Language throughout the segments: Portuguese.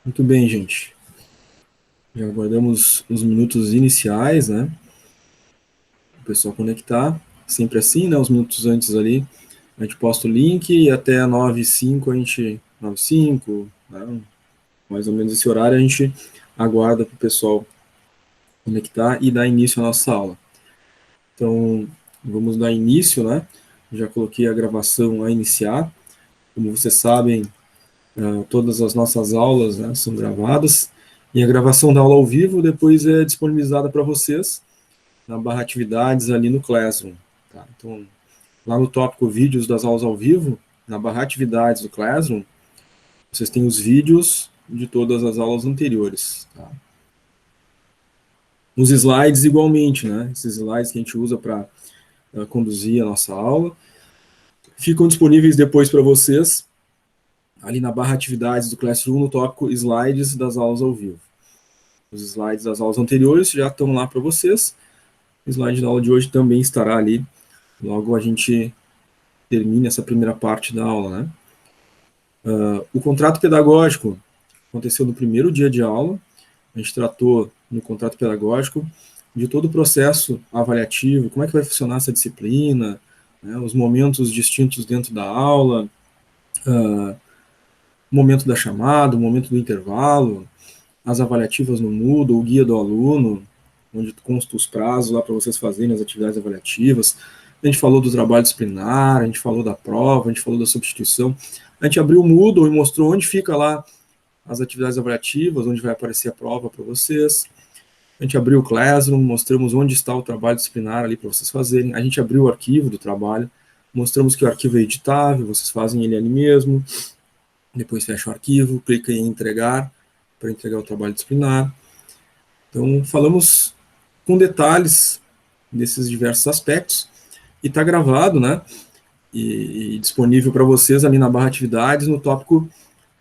Muito bem, gente. Já aguardamos os minutos iniciais, né? O pessoal conectar. Sempre assim, né? Os minutos antes ali, a gente posta o link e até 9h05 a gente. 9h05, né? Mais ou menos esse horário a gente aguarda para o pessoal conectar e dar início à nossa aula. Então, vamos dar início, né? Já coloquei a gravação a iniciar. Como vocês sabem, todas as nossas aulas, né, são gravadas. E a gravação da aula ao vivo depois é disponibilizada para vocês na barra atividades ali no Classroom. Tá? Então, lá no tópico vídeos das aulas ao vivo, na barra atividades do Classroom, vocês têm os vídeos de todas as aulas anteriores. Tá? Os slides igualmente, né? Esses slides que a gente usa para conduzir a nossa aula, ficam disponíveis depois para vocês ali na barra atividades do Classroom, no tópico slides das aulas ao vivo. Os slides das aulas anteriores já estão lá para vocês. O slide da aula de hoje também estará ali. Logo a gente termine essa primeira parte da aula, né? O contrato pedagógico aconteceu no primeiro dia de aula. A gente tratou no contrato pedagógico de todo o processo avaliativo, como é que vai funcionar essa disciplina, né, os momentos distintos dentro da aula, o momento da chamada, o momento do intervalo, as avaliativas no Moodle, o guia do aluno, onde consta os prazos lá para vocês fazerem as atividades avaliativas. A gente falou do trabalho disciplinar, a gente falou da prova, a gente falou da substituição. A gente abriu o Moodle e mostrou onde fica lá as atividades avaliativas, onde vai aparecer a prova para vocês. A gente abriu o Classroom, mostramos onde está o trabalho disciplinar ali para vocês fazerem. A gente abriu o arquivo do trabalho, mostramos que o arquivo é editável, vocês fazem ele ali mesmo. Depois fecha o arquivo, clica em entregar, para entregar o trabalho disciplinar. Então, falamos com detalhes nesses diversos aspectos. E está gravado, né? E disponível para vocês ali na barra atividades, no tópico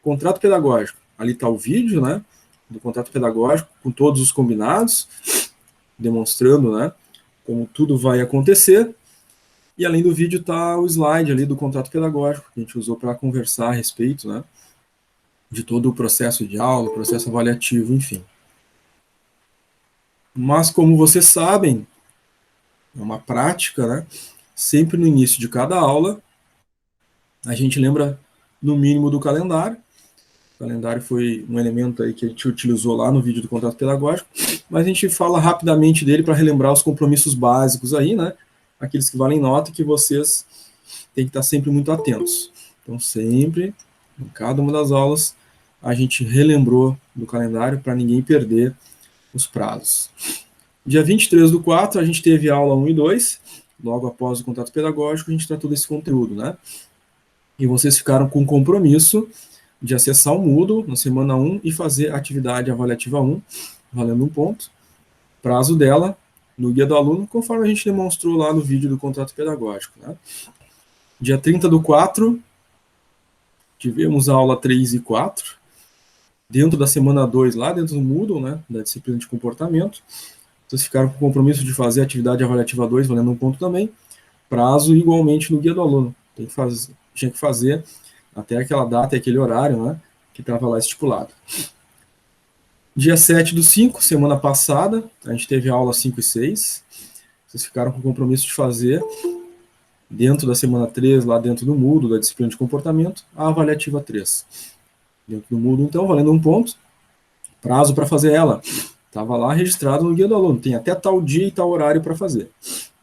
contrato pedagógico. Ali está o vídeo, né? Do contrato pedagógico, com todos os combinados, demonstrando, né? Como tudo vai acontecer. E além do vídeo está o slide ali do contrato pedagógico, que a gente usou para conversar a respeito, né? De todo o processo de aula, processo avaliativo, enfim. Mas, como vocês sabem, é uma prática, né? Sempre no início de cada aula, a gente lembra, no mínimo, do calendário. O calendário foi um elemento aí que a gente utilizou lá no vídeo do contrato pedagógico, mas a gente fala rapidamente dele para relembrar os compromissos básicos aí, né? Aqueles que valem nota e que vocês têm que estar sempre muito atentos. Então, sempre, em cada uma das aulas, a gente relembrou do calendário para ninguém perder os prazos. Dia 23/4, a gente teve aula 1 e 2, logo após o contrato pedagógico, a gente tratou desse conteúdo, né? E vocês ficaram com o compromisso de acessar o Moodle na semana 1 e fazer a atividade avaliativa 1, valendo 1 ponto. Prazo dela, no guia do aluno, conforme a gente demonstrou lá no vídeo do contrato pedagógico, né? Dia 30/4, tivemos a aula 3 e 4, dentro da semana 2, lá dentro do Moodle, né, da disciplina de comportamento. Vocês ficaram com o compromisso de fazer a atividade avaliativa 2, valendo 1 ponto também. Prazo igualmente no guia do aluno. Tinha que fazer até aquela data e aquele horário, né, que estava lá estipulado. Dia 7/5, semana passada, a gente teve aula 5 e 6. Vocês ficaram com o compromisso de fazer, dentro da semana 3, lá dentro do Moodle, da disciplina de comportamento, a avaliativa 3. Dentro do Moodle, então, valendo 1 ponto. Prazo para fazer ela. Estava lá registrado no guia do aluno. Tem até tal dia e tal horário para fazer.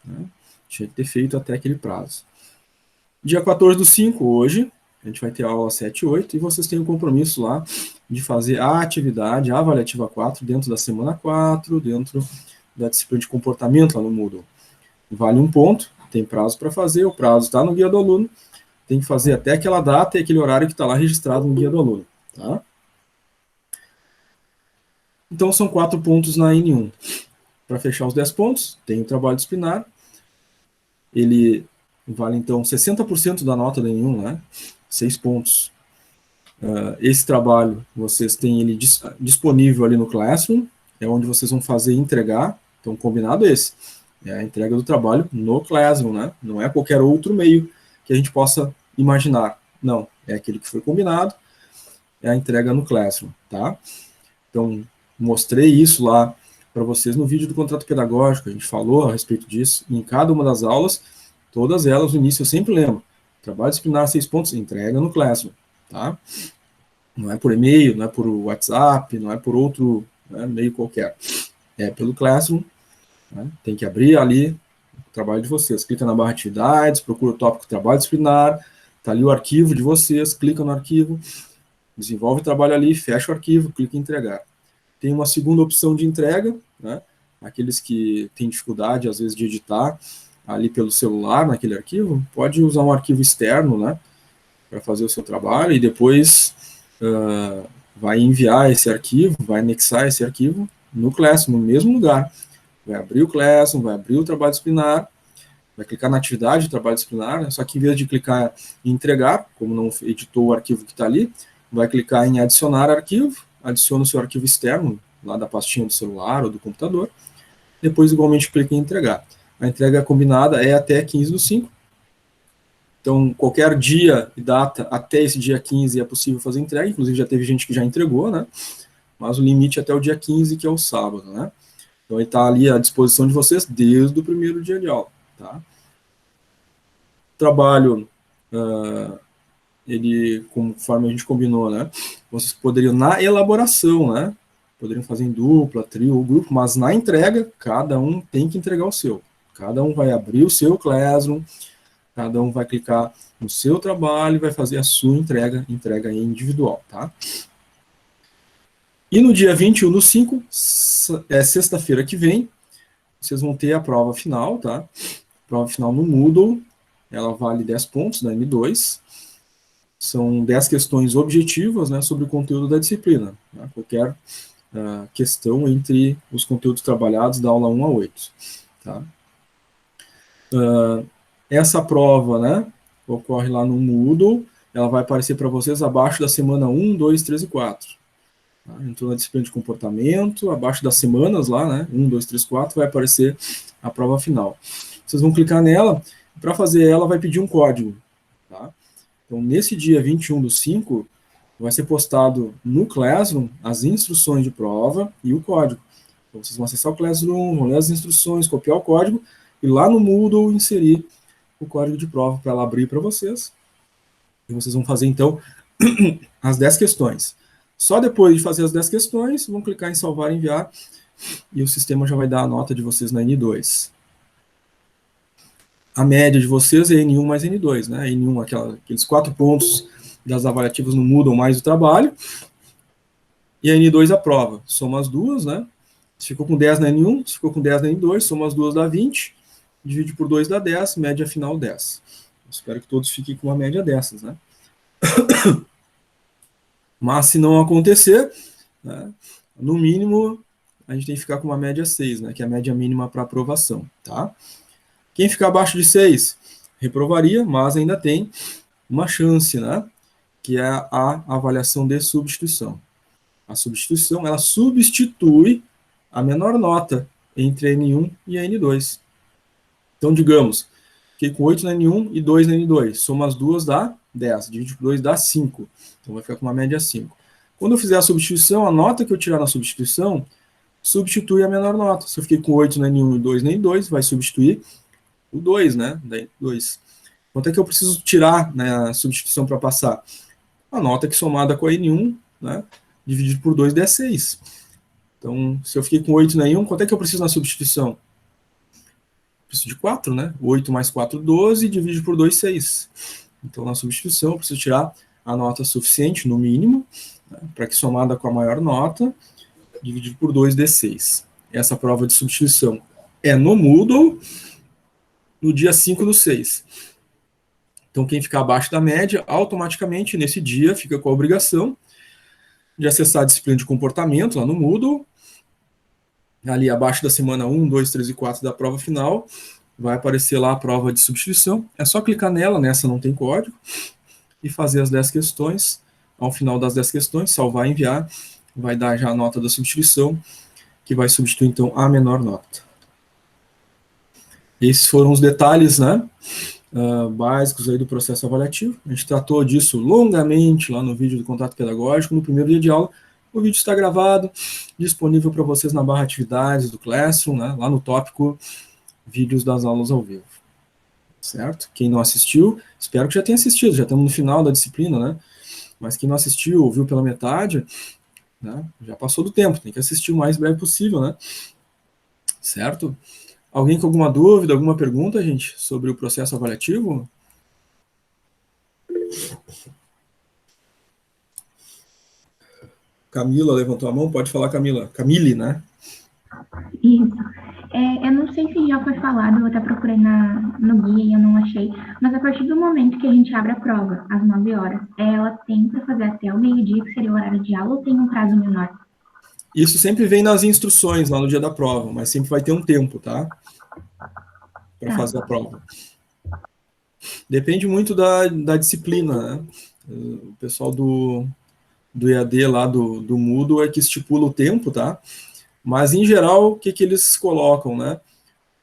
Né? Tinha que ter feito até aquele prazo. Dia 14/5, hoje, a gente vai ter a aula 7 e 8, e vocês têm o compromisso lá de fazer a atividade, a avaliativa 4, dentro da semana 4, dentro da disciplina de comportamento lá no Moodle. Vale 1 ponto, tem prazo para fazer, o prazo está no guia do aluno, tem que fazer até aquela data e aquele horário que está lá registrado no guia do aluno. Tá? Então, são 4 pontos na N1. Para fechar os 10 pontos, tem o trabalho disciplinar. Ele vale, então, 60% da nota da N1, né? 6 pontos. Esse trabalho, vocês têm ele disponível ali no Classroom, é onde vocês vão fazer e entregar. Então, combinado esse. É a entrega do trabalho no Classroom, né? Não é qualquer outro meio que a gente possa imaginar. Não, é aquele que foi combinado. é a entrega no Classroom, tá? Então, mostrei isso lá para vocês no vídeo do contrato pedagógico, a gente falou a respeito disso, em cada uma das aulas, todas elas, no início eu sempre lembro, trabalho disciplinar 6 pontos, entrega no Classroom, tá? Não é por e-mail, não é por WhatsApp, não é por outro, né, meio qualquer, é pelo Classroom, né? Tem que abrir ali o trabalho de vocês, clica na barra atividades, procura o tópico trabalho disciplinar, tá ali o arquivo de vocês, clica no arquivo, desenvolve o trabalho ali, fecha o arquivo, clica em entregar. Tem uma segunda opção de entrega, né? Aqueles que têm dificuldade, às vezes, de editar ali pelo celular, naquele arquivo, pode usar um arquivo externo, né, para fazer o seu trabalho, e depois vai enviar esse arquivo, vai anexar esse arquivo no Classroom, no mesmo lugar. Vai abrir o Classroom, vai abrir o trabalho disciplinar, vai clicar na atividade de trabalho disciplinar, né? Só que em vez de clicar em entregar, como não editou o arquivo que está ali, vai clicar em adicionar arquivo, adiciona o seu arquivo externo, lá da pastinha do celular ou do computador, depois igualmente clica em entregar. A entrega combinada é até 15/5, então qualquer dia e data até esse dia 15 é possível fazer entrega, inclusive já teve gente que já entregou, né? Mas o limite é até o dia 15, que é o sábado, né? Então ele está ali à disposição de vocês desde o primeiro dia de aula, tá? Trabalho, ele, conforme a gente combinou, né? Vocês poderiam, na elaboração, né? Poderiam fazer em dupla, trio ou grupo, mas na entrega, cada um tem que entregar o seu. Cada um vai abrir o seu Classroom, cada um vai clicar no seu trabalho e vai fazer a sua entrega individual, tá? E no dia 21/5, é sexta-feira que vem, vocês vão ter a prova final, tá? Prova final no Moodle, ela vale 10 pontos da M2, são 10 questões objetivas, né, sobre o conteúdo da disciplina, né? Qualquer questão entre os conteúdos trabalhados da aula 1 a 8, tá? Essa prova, né, ocorre lá no Moodle, ela vai aparecer para vocês abaixo da semana 1, 2, 3 e 4. Tá? Entrou na disciplina de comportamento, abaixo das semanas lá, né, 1, 2, 3, 4, vai aparecer a prova final. Vocês vão clicar nela, para fazer ela vai pedir um código, tá? Então, nesse dia 21/5, vai ser postado no Classroom as instruções de prova e o código. Então, vocês vão acessar o Classroom, vão ler as instruções, copiar o código, e lá no Moodle inserir o código de prova para ela abrir para vocês. E vocês vão fazer, então, as 10 questões. Só depois de fazer as 10 questões, vão clicar em salvar e enviar, e o sistema já vai dar a nota de vocês na N2. A média de vocês é N1 mais N2, né? N1, aqueles 4 pontos das avaliativas no Moodle mais o trabalho, e a N2 a prova. Soma as duas, né? Se ficou com 10 na N1, se ficou com 10 na N2, soma as duas dá 20, divide por 2 dá 10, média final 10. Eu espero que todos fiquem com uma média dessas, né? Mas se não acontecer, né, no mínimo, a gente tem que ficar com uma média 6, né? Que é a média mínima para aprovação, tá? Quem ficar abaixo de 6, reprovaria, mas ainda tem uma chance, né? Que é a avaliação de substituição. A substituição, ela substitui a menor nota entre a N1 e a N2. Então, digamos, fiquei com 8 na N1 e 2 na N2. Soma as duas dá 10, divide por 2 dá 5. Então, vai ficar com uma média 5. Quando eu fizer a substituição, a nota que eu tirar na substituição substitui a menor nota. Se eu fiquei com 8 na N1 e 2 na N2, vai substituir o 2, né? Da N2. Quanto é que eu preciso tirar na substituição para passar? A nota que somada com a N1, né, dividido por 2 dá 6. Então, se eu fiquei com 8 na N1, quanto é que eu preciso na substituição? Preciso de 4, né? 8 mais 4, 12, divide por 2, 6. Então, na substituição, eu preciso tirar a nota suficiente, no mínimo, né, para que somada com a maior nota, dividido por 2 dê 6. Essa prova de substituição é no Moodle, no dia 5/6. Então, quem ficar abaixo da média, automaticamente, nesse dia, fica com a obrigação de acessar a disciplina de comportamento, lá no Moodle, ali abaixo da semana 1, 2, 3 e 4 da prova final, vai aparecer lá a prova de substituição. É só clicar nela, nessa não tem código, e fazer as 10 questões. Ao final das 10 questões, salvar e enviar, vai dar já a nota da substituição, que vai substituir, então, a menor nota. Esses foram os detalhes, né, básicos aí do processo avaliativo. A gente tratou disso longamente lá no vídeo do contato pedagógico, no primeiro dia de aula. O vídeo está gravado, disponível para vocês na barra atividades do Classroom, né, lá no tópico vídeos das aulas ao vivo. Certo? Quem não assistiu, espero que já tenha assistido, já estamos no final da disciplina, né? Mas quem não assistiu, ouviu pela metade, né, já passou do tempo, tem que assistir o mais breve possível, né? Certo? Alguém com alguma dúvida, alguma pergunta, gente, sobre o processo avaliativo? Camila levantou a mão, pode falar, Camila. Camille, né? Isso. Eu não sei se já foi falado, eu até procurei no guia e eu não achei, mas a partir do momento que a gente abre a prova, às 9 horas, ela tem para fazer até o meio-dia, que seria o horário de aula, ou tem um prazo menor? Isso sempre vem nas instruções lá no dia da prova, mas sempre vai ter um tempo, tá? Para Tá, fazer a prova. Depende muito da disciplina, né? O pessoal do EAD lá do Moodle é que estipula o tempo, tá? Mas, em geral, o que eles colocam, né?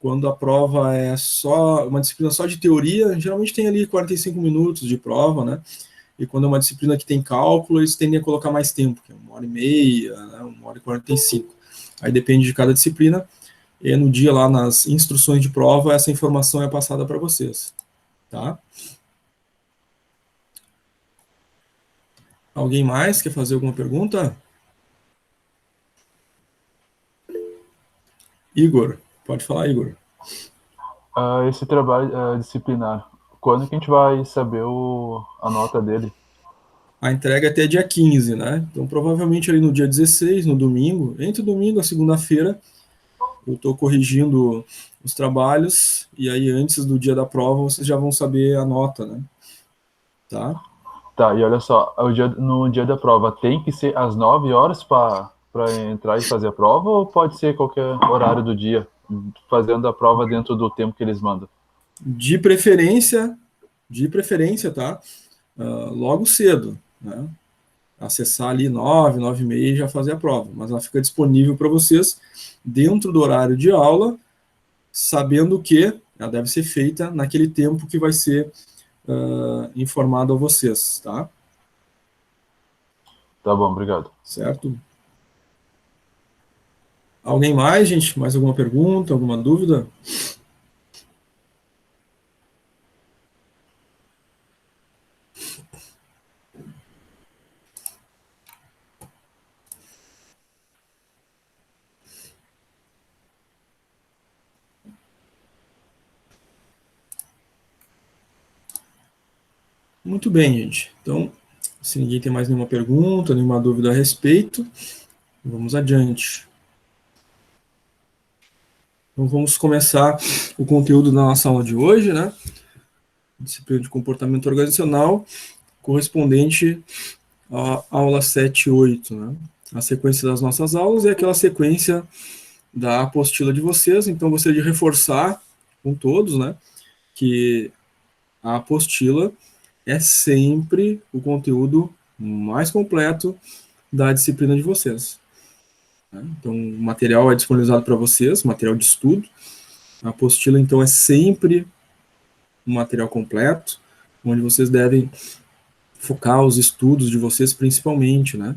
Quando a prova é só uma disciplina só de teoria, geralmente tem ali 45 minutos de prova, né? E quando é uma disciplina que tem cálculo, eles tendem a colocar mais tempo, que é 1h30, né? 1h45. Aí depende de cada disciplina. E no dia lá, nas instruções de prova, essa informação é passada para vocês, tá? Alguém mais quer fazer alguma pergunta? Igor, pode falar, Igor. Esse trabalho disciplinar, quando que a gente vai saber a nota dele? A entrega é até dia 15, né? Então, provavelmente ali no dia 16, no domingo, entre o domingo e a segunda-feira, eu estou corrigindo os trabalhos, e aí antes do dia da prova vocês já vão saber a nota, né? Tá? Tá, e olha só, no dia da prova tem que ser às 9 horas para entrar e fazer a prova, ou pode ser qualquer horário do dia, fazendo a prova dentro do tempo que eles mandam? De preferência, tá? Logo cedo, né? Acessar ali 9, 9h30 e já fazer a prova, mas ela fica disponível para vocês dentro do horário de aula, sabendo que ela deve ser feita naquele tempo que vai ser informado a vocês, tá? Tá bom, obrigado. Certo? Alguém mais, gente? Mais alguma pergunta, alguma dúvida? Muito bem, gente. Então, se ninguém tem mais nenhuma pergunta, nenhuma dúvida a respeito, vamos adiante. Então, vamos começar o conteúdo da nossa aula de hoje, né? Disciplina de comportamento organizacional, correspondente à aula 7 e 8, né? A sequência das nossas aulas é aquela sequência da apostila de vocês, então gostaria de reforçar com todos, né, que a apostila é sempre o conteúdo mais completo da disciplina de vocês. Então, o material é disponibilizado para vocês, material de estudo. A apostila, então, é sempre um material completo, onde vocês devem focar os estudos de vocês principalmente, né?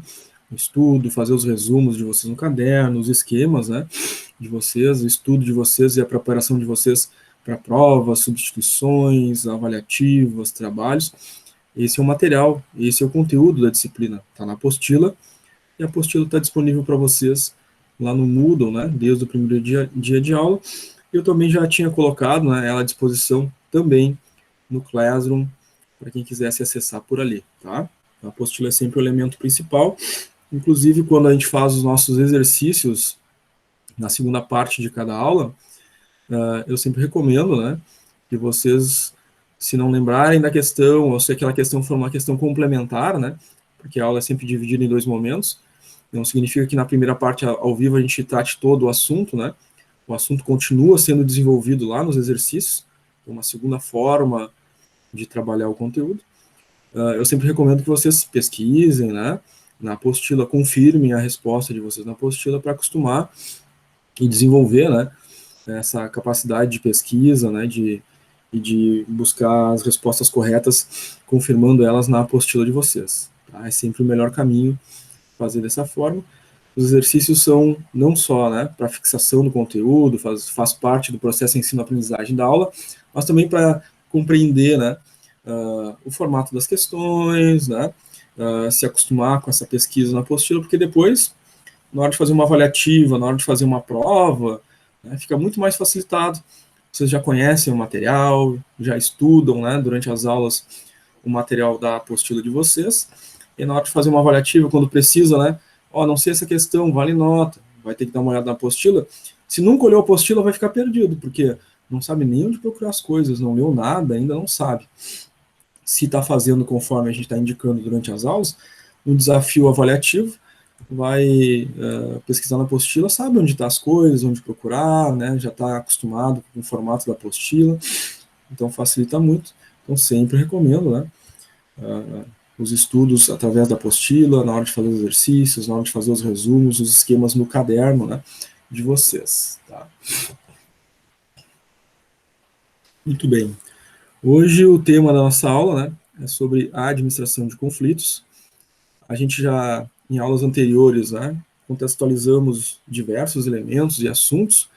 O estudo, fazer os resumos de vocês no caderno, os esquemas, né, de vocês, o estudo de vocês e a preparação de vocês para provas, substituições, avaliativas, trabalhos. Esse é o material, esse é o conteúdo da disciplina, está na apostila, e a apostila está disponível para vocês lá no Moodle, né, desde o primeiro dia de aula. Eu também já tinha colocado, né, ela à disposição também no Classroom, para quem quisesse acessar por ali, tá? A apostila é sempre o elemento principal, inclusive quando a gente faz os nossos exercícios na segunda parte de cada aula, eu sempre recomendo, né, que vocês, se não lembrarem da questão, ou se aquela questão for uma questão complementar, né, porque a aula é sempre dividida em dois momentos, não significa que na primeira parte ao vivo a gente trate todo o assunto, né, o assunto continua sendo desenvolvido lá nos exercícios, uma segunda forma de trabalhar o conteúdo. Eu sempre recomendo que vocês pesquisem, né, na apostila, confirmem a resposta de vocês na apostila para acostumar e desenvolver, né, essa capacidade de pesquisa, né, de e de buscar as respostas corretas, confirmando elas na apostila de vocês. Tá? É sempre o melhor caminho fazer dessa forma. Os exercícios são não só, né, para fixação do conteúdo, faz parte do processo ensino-aprendizagem da aula, mas também para compreender, né, o formato das questões, né, se acostumar com essa pesquisa na apostila, porque depois, na hora de fazer uma avaliativa, na hora de fazer uma prova, né, fica muito mais facilitado. Vocês já conhecem o material, já estudam, né, durante as aulas o material da apostila de vocês, e na hora de fazer uma avaliativa, quando precisa, né, não sei essa questão, vale nota, vai ter que dar uma olhada na apostila. Se nunca olhou a apostila, vai ficar perdido, porque não sabe nem onde procurar as coisas, não leu nada, ainda não sabe. Se está fazendo conforme a gente está indicando durante as aulas, um desafio avaliativo, vai pesquisar na apostila, sabe onde estão as coisas, onde procurar, né, já está acostumado com o formato da apostila, então facilita muito. Então sempre recomendo, né, os estudos através da apostila, na hora de fazer os exercícios, na hora de fazer os resumos, os esquemas no caderno, né, de vocês. Tá? Muito bem. Hoje o tema da nossa aula, né, é sobre a administração de conflitos. A gente já, em aulas anteriores, né, contextualizamos diversos elementos e assuntos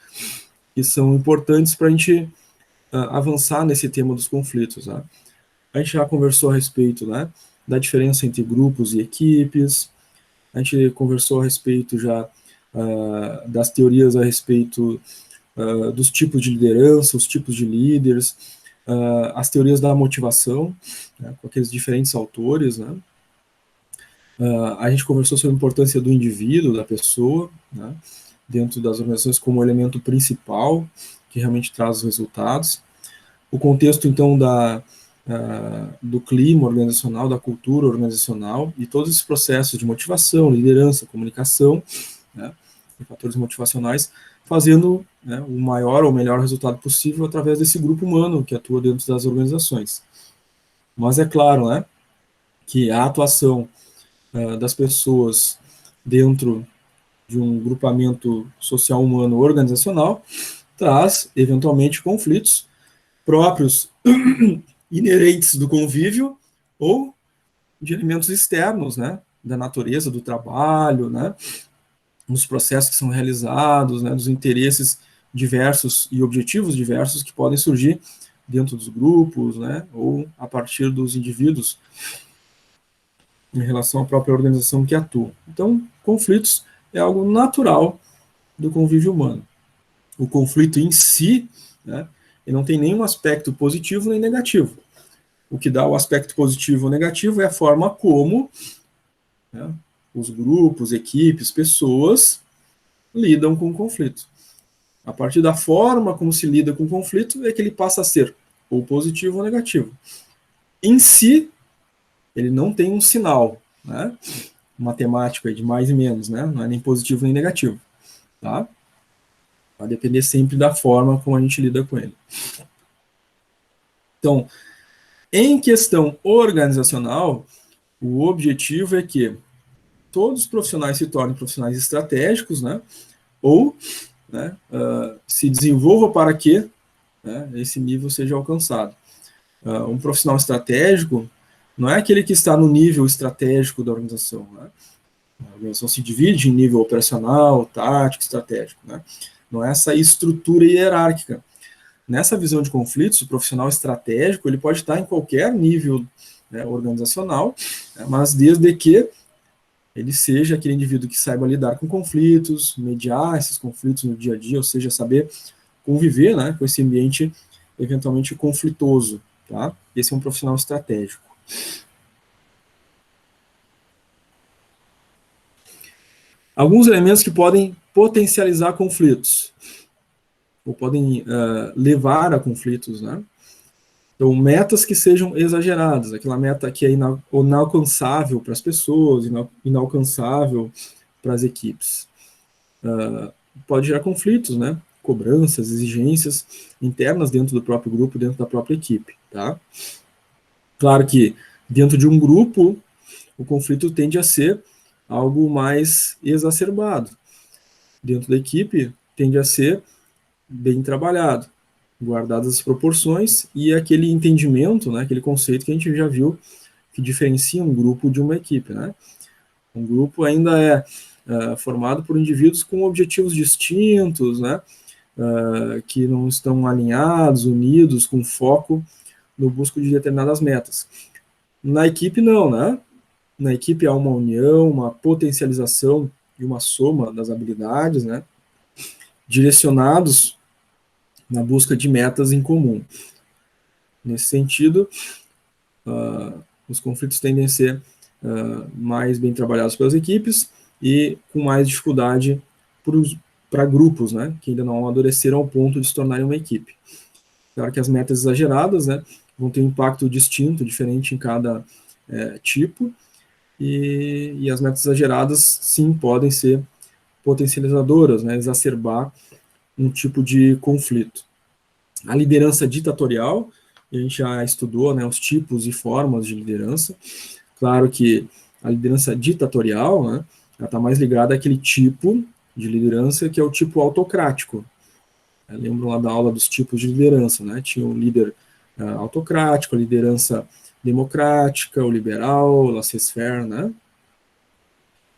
que são importantes para a gente avançar nesse tema dos conflitos. Né? A gente já conversou a respeito, né, da diferença entre grupos e equipes, a gente conversou a respeito já das teorias a respeito dos tipos de liderança, os tipos de líderes, as teorias da motivação, né, com aqueles diferentes autores, né. A gente conversou sobre a importância do indivíduo, da pessoa, né, dentro das organizações como elemento principal, que realmente traz os resultados. O contexto, então, do clima organizacional, da cultura organizacional e todos esses processos de motivação, liderança, comunicação, né, e fatores motivacionais, fazendo, né, o maior ou melhor resultado possível através desse grupo humano que atua dentro das organizações. Mas é claro, né, que a atuação das pessoas dentro de um grupamento social humano organizacional traz, eventualmente, conflitos próprios inerentes do convívio ou de elementos externos, né, da natureza do trabalho, né, dos processos que são realizados, né, dos interesses diversos e objetivos diversos que podem surgir dentro dos grupos, né, ou a partir dos indivíduos em relação à própria organização que atua. Então, conflitos é algo natural do convívio humano. O conflito em si, né, ele não tem nenhum aspecto positivo nem negativo. O que dá o aspecto positivo ou negativo é a forma como, né, os grupos, equipes, pessoas lidam com o conflito. A partir da forma como se lida com o conflito é que ele passa a ser ou positivo ou negativo. Em si, ele não tem um sinal, né, matemático aí de mais e menos, né, não é nem positivo nem negativo. Tá? Vai depender sempre da forma como a gente lida com ele. Então, em questão organizacional, o objetivo é que todos os profissionais se tornem profissionais estratégicos, né, ou, né, se desenvolvam para que, né, esse nível seja alcançado. Um profissional estratégico não é aquele que está no nível estratégico da organização. Né? A organização se divide em nível operacional, tático, estratégico. Né? Não é essa estrutura hierárquica. Nessa visão de conflitos, o profissional estratégico ele pode estar em qualquer nível, né, organizacional, né, mas desde que ele seja aquele indivíduo que saiba lidar com conflitos, mediar esses conflitos no dia a dia, ou seja, saber conviver, né, com esse ambiente eventualmente conflitoso. Tá? Esse é um profissional estratégico. Alguns elementos que podem potencializar conflitos, ou podem levar a conflitos, né? Então, metas que sejam exageradas, aquela meta que é inalcançável para as pessoas, inalcançável para as equipes. Pode gerar conflitos, né? Cobranças, exigências internas dentro do próprio grupo, dentro da própria equipe. Tá? Claro que dentro de um grupo, o conflito tende a ser algo mais exacerbado. Dentro da equipe, tende a ser bem trabalhado. guardadas as proporções e aquele entendimento, né, aquele conceito que a gente já viu que diferencia um grupo de uma equipe, né? Um grupo ainda é formado por indivíduos com objetivos distintos, né? Que não estão alinhados, unidos, com foco no busca de determinadas metas. Na equipe, não, né? Na equipe há uma união, uma potencialização e uma soma das habilidades, né? Direcionados na busca de metas em comum. Nesse sentido, os conflitos tendem a ser mais bem trabalhados pelas equipes e com mais dificuldade para grupos, né, que ainda não amadureceram ao ponto de se tornarem uma equipe. Claro que as metas exageradas, né, vão ter um impacto distinto, diferente em cada tipo, e as metas exageradas, sim, podem ser potencializadoras, né, exacerbar um tipo de conflito. A liderança ditatorial, a gente já estudou, né, os tipos e formas de liderança. Claro que a liderança ditatorial, né, ela está mais ligada àquele tipo de liderança que é o tipo autocrático. Lembram lá da aula dos tipos de liderança, né? Tinha o líder autocrático, a liderança democrática, o liberal, o laissez-faire, né?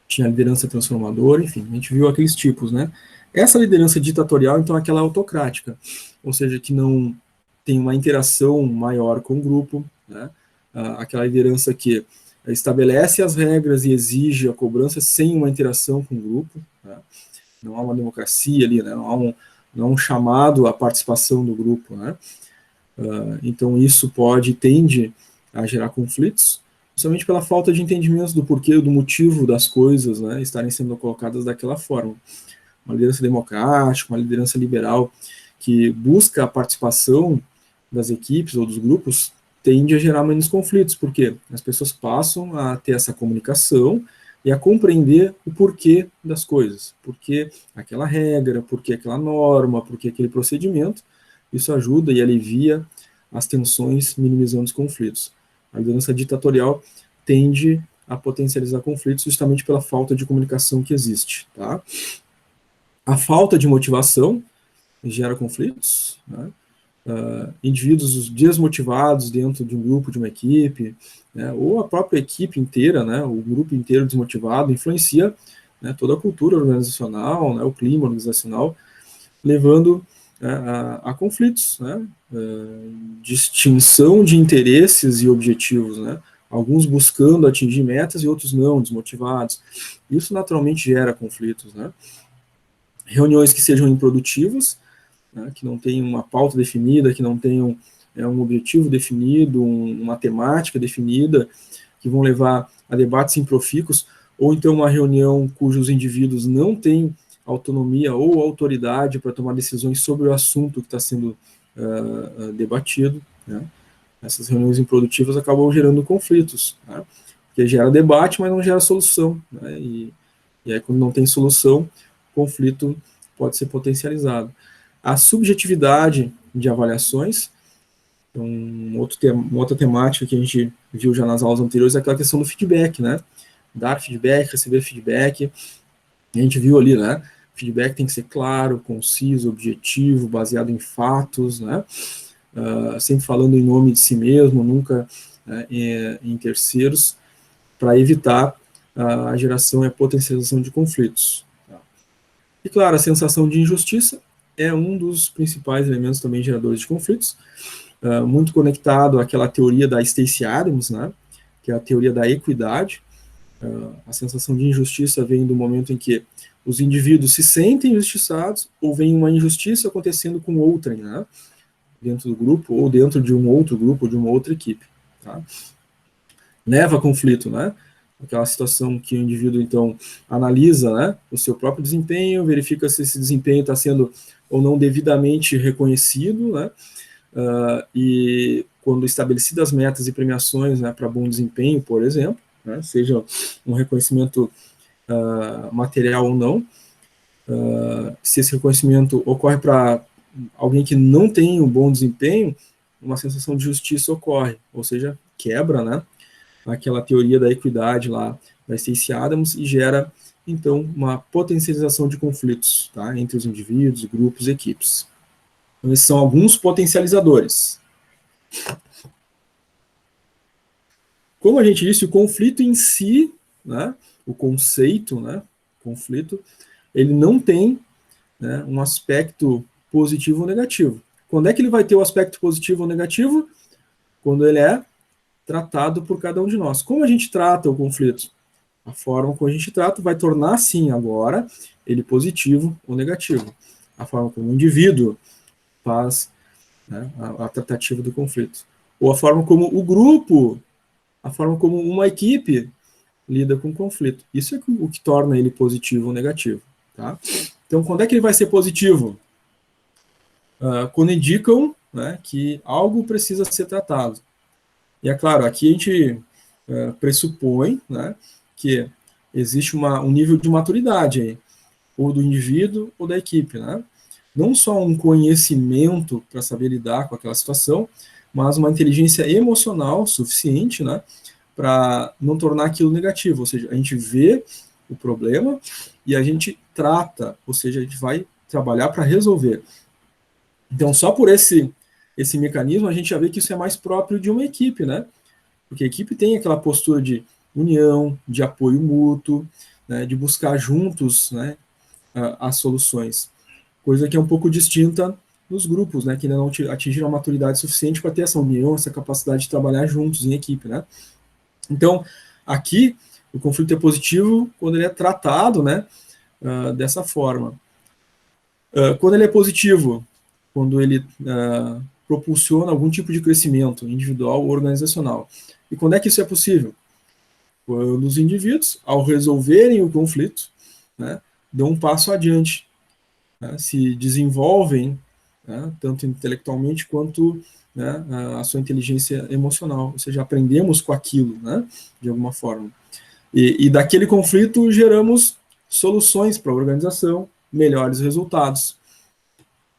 Tinha a liderança transformadora, enfim, a gente viu aqueles tipos, né? Essa liderança ditatorial, então, é aquela autocrática, ou seja, que não tem uma interação maior com o grupo, né? Aquela liderança que estabelece as regras e exige a cobrança sem uma interação com o grupo, né? Não há uma democracia ali, né? Não há um chamado à participação do grupo, né? Então isso tende a gerar conflitos, somente pela falta de entendimento do porquê, do motivo das coisas, né, estarem sendo colocadas daquela forma. Uma liderança democrática, uma liderança liberal que busca a participação das equipes ou dos grupos tende a gerar menos conflitos, porque as pessoas passam a ter essa comunicação e a compreender o porquê das coisas, porquê aquela regra, porquê aquela norma, porquê aquele procedimento. Isso ajuda e alivia as tensões, minimizando os conflitos. A liderança ditatorial tende a potencializar conflitos justamente pela falta de comunicação que existe. Tá? A falta de motivação gera conflitos, né? Indivíduos desmotivados dentro de um grupo, de uma equipe, né? Ou a própria equipe inteira, né? O grupo inteiro desmotivado, influencia, né, toda a cultura organizacional, né, o clima organizacional, levando a conflitos, né? Distinção de interesses e objetivos, né? Alguns buscando atingir metas e outros não, desmotivados. Isso naturalmente gera conflitos, né? Reuniões que sejam improdutivas, né, que não tenham uma pauta definida, que não tenham um objetivo definido, uma temática definida, que vão levar a debates improfícuos, ou então uma reunião cujos indivíduos não têm autonomia ou autoridade para tomar decisões sobre o assunto que está sendo debatido, né? Essas reuniões improdutivas acabam gerando conflitos, né? Porque gera debate, mas não gera solução, né? E aí, quando não tem solução, o conflito pode ser potencializado. A subjetividade de avaliações, então, uma outra temática que a gente viu já nas aulas anteriores é aquela questão do feedback, né? Dar feedback, receber feedback. A gente viu ali, né? Feedback tem que ser claro, conciso, objetivo, baseado em fatos, né? Sempre falando em nome de si mesmo, nunca em terceiros, para evitar a geração e a potencialização de conflitos. Tá? E, claro, a sensação de injustiça é um dos principais elementos também geradores de conflitos, muito conectado àquela teoria da Stacey Adams, né, que é a teoria da equidade. A sensação de injustiça vem do momento em que os indivíduos se sentem injustiçados ou vem uma injustiça acontecendo com outrem, né, dentro do grupo ou dentro de um outro grupo ou de uma outra equipe. Tá? Leva a conflito, né? Aquela situação que o indivíduo, então, analisa, né, o seu próprio desempenho, verifica se esse desempenho está sendo ou não devidamente reconhecido, né, e quando estabelecidas metas e premiações, né, para bom desempenho, por exemplo, né, seja um reconhecimento material ou não, se esse reconhecimento ocorre para alguém que não tem um bom desempenho, uma sensação de justiça ocorre, ou seja, quebra, né, aquela teoria da equidade lá da Stacey Adams e gera, então, uma potencialização de conflitos, tá, entre os indivíduos, grupos e equipes. Então, esses são alguns potencializadores. Como a gente disse, o conflito em si, né, o conceito, né, conflito, ele não tem, né, um aspecto positivo ou negativo. Quando é que ele vai ter o aspecto positivo ou negativo? Quando ele é tratado por cada um de nós. Como a gente trata o conflito? A forma como a gente trata vai tornar, sim, agora, ele positivo ou negativo. A forma como o indivíduo faz, né, a tratativa do conflito. Ou a forma como o grupo, a forma como uma equipe lida com o conflito. Isso é o que torna ele positivo ou negativo. Tá? Então, quando é que ele vai ser positivo? Quando indicam, né, que algo precisa ser tratado. E é claro, aqui a gente pressupõe, né, que existe um nível de maturidade aí, ou do indivíduo ou da equipe, né? Não só um conhecimento para saber lidar com aquela situação, mas uma inteligência emocional suficiente, né, para não tornar aquilo negativo. Ou seja, a gente vê o problema e a gente trata, ou seja, a gente vai trabalhar para resolver. Então, só por esse mecanismo, a gente já vê que isso é mais próprio de uma equipe, né? Porque a equipe tem aquela postura de união, de apoio mútuo, né, de buscar juntos, né, as soluções. Coisa que é um pouco distinta nos grupos, né, que ainda não atingiram a maturidade suficiente para ter essa união, essa capacidade de trabalhar juntos em equipe, né? Então, aqui, o conflito é positivo quando ele é tratado, né, dessa forma. Quando ele é positivo, quando ele propulsiona algum tipo de crescimento individual ou organizacional. E quando é que isso é possível? Quando os indivíduos, ao resolverem o conflito, né, dão um passo adiante, né, se desenvolvem, né, tanto intelectualmente quanto, né, a sua inteligência emocional, ou seja, aprendemos com aquilo, né, de alguma forma. E daquele conflito geramos soluções para a organização, melhores resultados.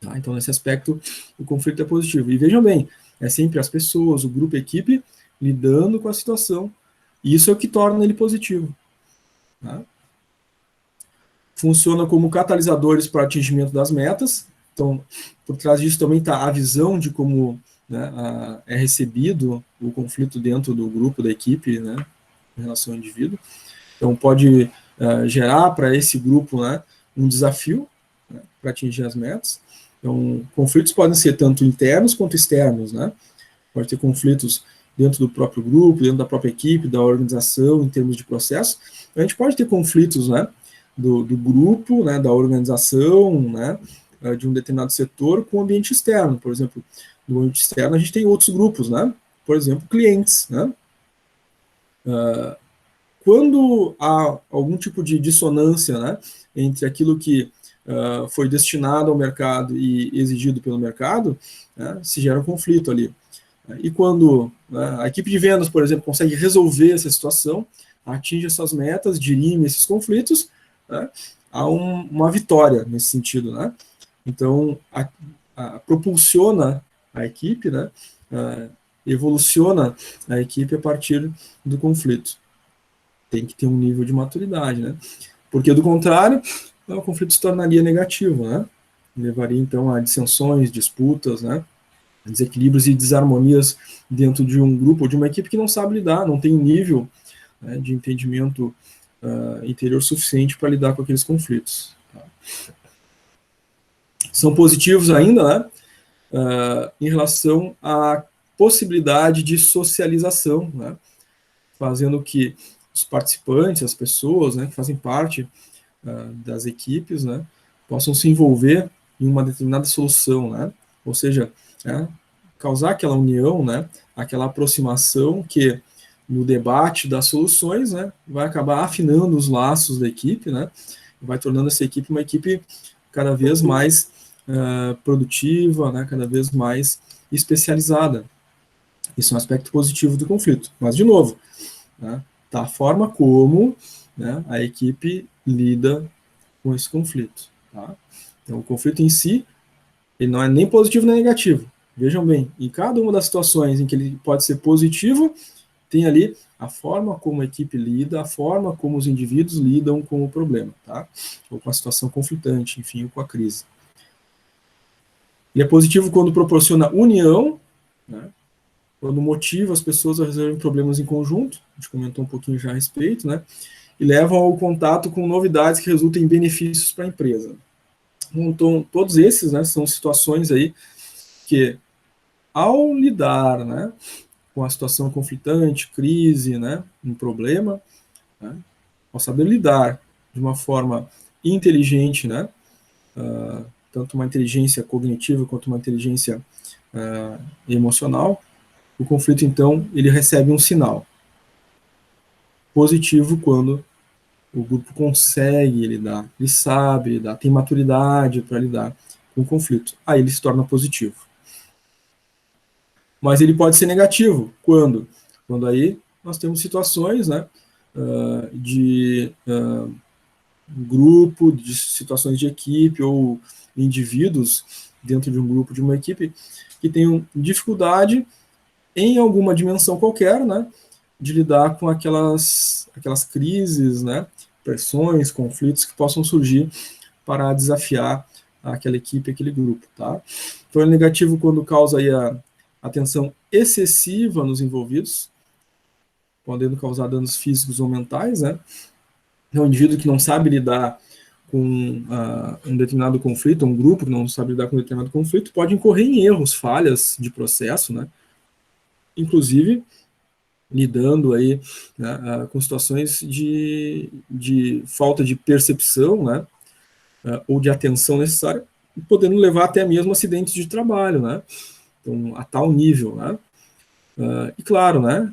Tá? Então, nesse aspecto, o conflito é positivo. E vejam bem, é sempre as pessoas, o grupo, a equipe, lidando com a situação. E isso é o que torna ele positivo. Tá? Funciona como catalisadores para o atingimento das metas. Então, por trás disso também está a visão de como, né, é recebido o conflito dentro do grupo, da equipe, né, em relação ao indivíduo. Então, pode gerar para esse grupo, né, um desafio, né, para atingir as metas. Então, conflitos podem ser tanto internos quanto externos, né? Pode ter conflitos dentro do próprio grupo, dentro da própria equipe, da organização, em termos de processo. A gente pode ter conflitos, né, do grupo, né, da organização, né, de um determinado setor com o ambiente externo. Por exemplo, no ambiente externo a gente tem outros grupos, né? Por exemplo, clientes, né? Quando há algum tipo de dissonância, né, entre aquilo que foi destinado ao mercado e exigido pelo mercado, né, se gera um conflito ali. E quando, né, a equipe de vendas, por exemplo, consegue resolver essa situação, atinge essas metas, dirime esses conflitos, né, há uma vitória nesse sentido, né? Então, propulsiona a equipe, né, evoluciona a equipe a partir do conflito. Tem que ter um nível de maturidade, né? Porque, do contrário, o conflito se tornaria negativo, né? Levaria, então, a dissensões, disputas, né? Desequilíbrios e desarmonias dentro de um grupo ou de uma equipe que não sabe lidar, não tem um nível, né, de entendimento interior suficiente para lidar com aqueles conflitos. Tá? São positivos ainda, né? Em relação à possibilidade de socialização, né? Fazendo que os participantes, as pessoas, né, que fazem parte das equipes, né, possam se envolver em uma determinada solução, né? Ou seja, causar aquela união, né, aquela aproximação que no debate das soluções, né, vai acabar afinando os laços da equipe, né, vai tornando essa equipe uma equipe cada vez mais produtiva, né, cada vez mais especializada. Isso é um aspecto positivo do conflito. Mas, de novo, né, da forma como, né, a equipe lida com esse conflito. Tá? Então, o conflito em si, ele não é nem positivo nem negativo. Vejam bem, em cada uma das situações em que ele pode ser positivo, tem ali a forma como a equipe lida, a forma como os indivíduos lidam com o problema, tá? Ou com a situação conflitante, enfim, ou com a crise. Ele é positivo quando proporciona união, né? Quando motiva as pessoas a resolverem problemas em conjunto, a gente comentou um pouquinho já a respeito, né? E levam ao contato com novidades que resultam em benefícios para a empresa. Então, todos esses, né, são situações aí que, ao lidar, né, com a situação conflitante, crise, né, um problema, né, ao saber lidar de uma forma inteligente, né, tanto uma inteligência cognitiva quanto uma inteligência emocional, o conflito, então, ele recebe um sinal positivo quando o grupo consegue lidar, ele sabe lidar, tem maturidade para lidar com o conflito. Aí ele se torna positivo. Mas ele pode ser negativo. Quando? Quando aí nós temos situações, né, de grupo, de situações de equipe ou indivíduos dentro de um grupo, de uma equipe, que tenham dificuldade em alguma dimensão qualquer, né, de lidar com aquelas crises, né, pressões, conflitos que possam surgir para desafiar aquela equipe, aquele grupo, tá? Então é negativo quando causa aí a tensão excessiva nos envolvidos, podendo causar danos físicos ou mentais, né? É um indivíduo que não sabe lidar com um determinado conflito, um grupo que não sabe lidar com um determinado conflito, pode incorrer em erros, falhas de processo, né? Inclusive lidando aí, né, com situações de falta de percepção, né, ou de atenção necessária, podendo levar até mesmo acidentes de trabalho, né, então, a tal nível, né, e claro, né,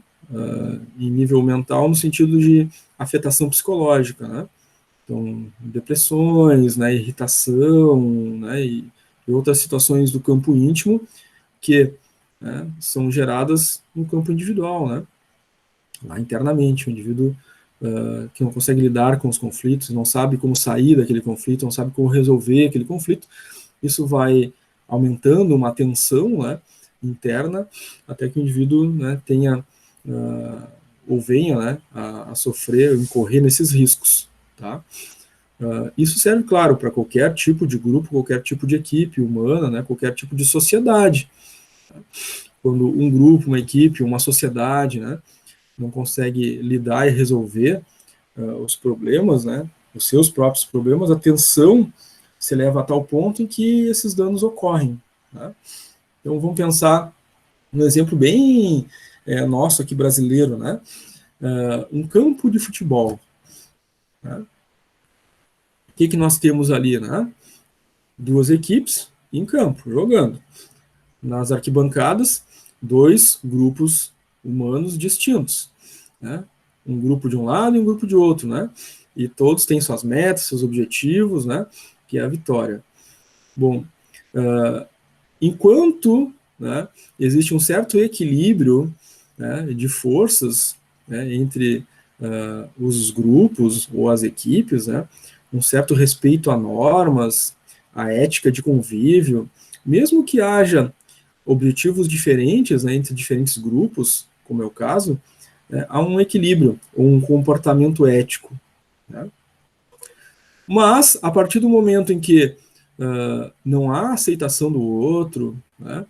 em nível mental no sentido de afetação psicológica, né, então, depressões, né, irritação, né, e outras situações do campo íntimo que, né, são geradas no campo individual, né, lá internamente, o indivíduo que não consegue lidar com os conflitos, não sabe como sair daquele conflito, não sabe como resolver aquele conflito, isso vai aumentando uma tensão, né, interna, até que o indivíduo, né, tenha ou venha, né, a sofrer, incorrer nesses riscos, tá? Isso serve, claro, para qualquer tipo de grupo, qualquer tipo de equipe humana, né, qualquer tipo de sociedade. Tá? Quando um grupo, uma equipe, uma sociedade, né, não consegue lidar e resolver os problemas, né, os seus próprios problemas, a tensão se leva a tal ponto em que esses danos ocorrem. Né? Então vamos pensar um exemplo bem nosso aqui brasileiro, né? Um campo de futebol. Né? O que nós temos ali, né? Duas equipes em campo, jogando. Nas arquibancadas, dois grupos humanos distintos. Né? Um grupo de um lado e um grupo de outro, né? E todos têm suas metas, seus objetivos, né? Que é a vitória. Bom, enquanto, né, existe um certo equilíbrio, né, de forças, né, entre os grupos ou as equipes, né, um certo respeito a normas, a ética de convívio, mesmo que haja objetivos diferentes, né, entre diferentes grupos, como é o caso, há um equilíbrio, um comportamento ético. Né? Mas, a partir do momento em que não há aceitação do outro, né,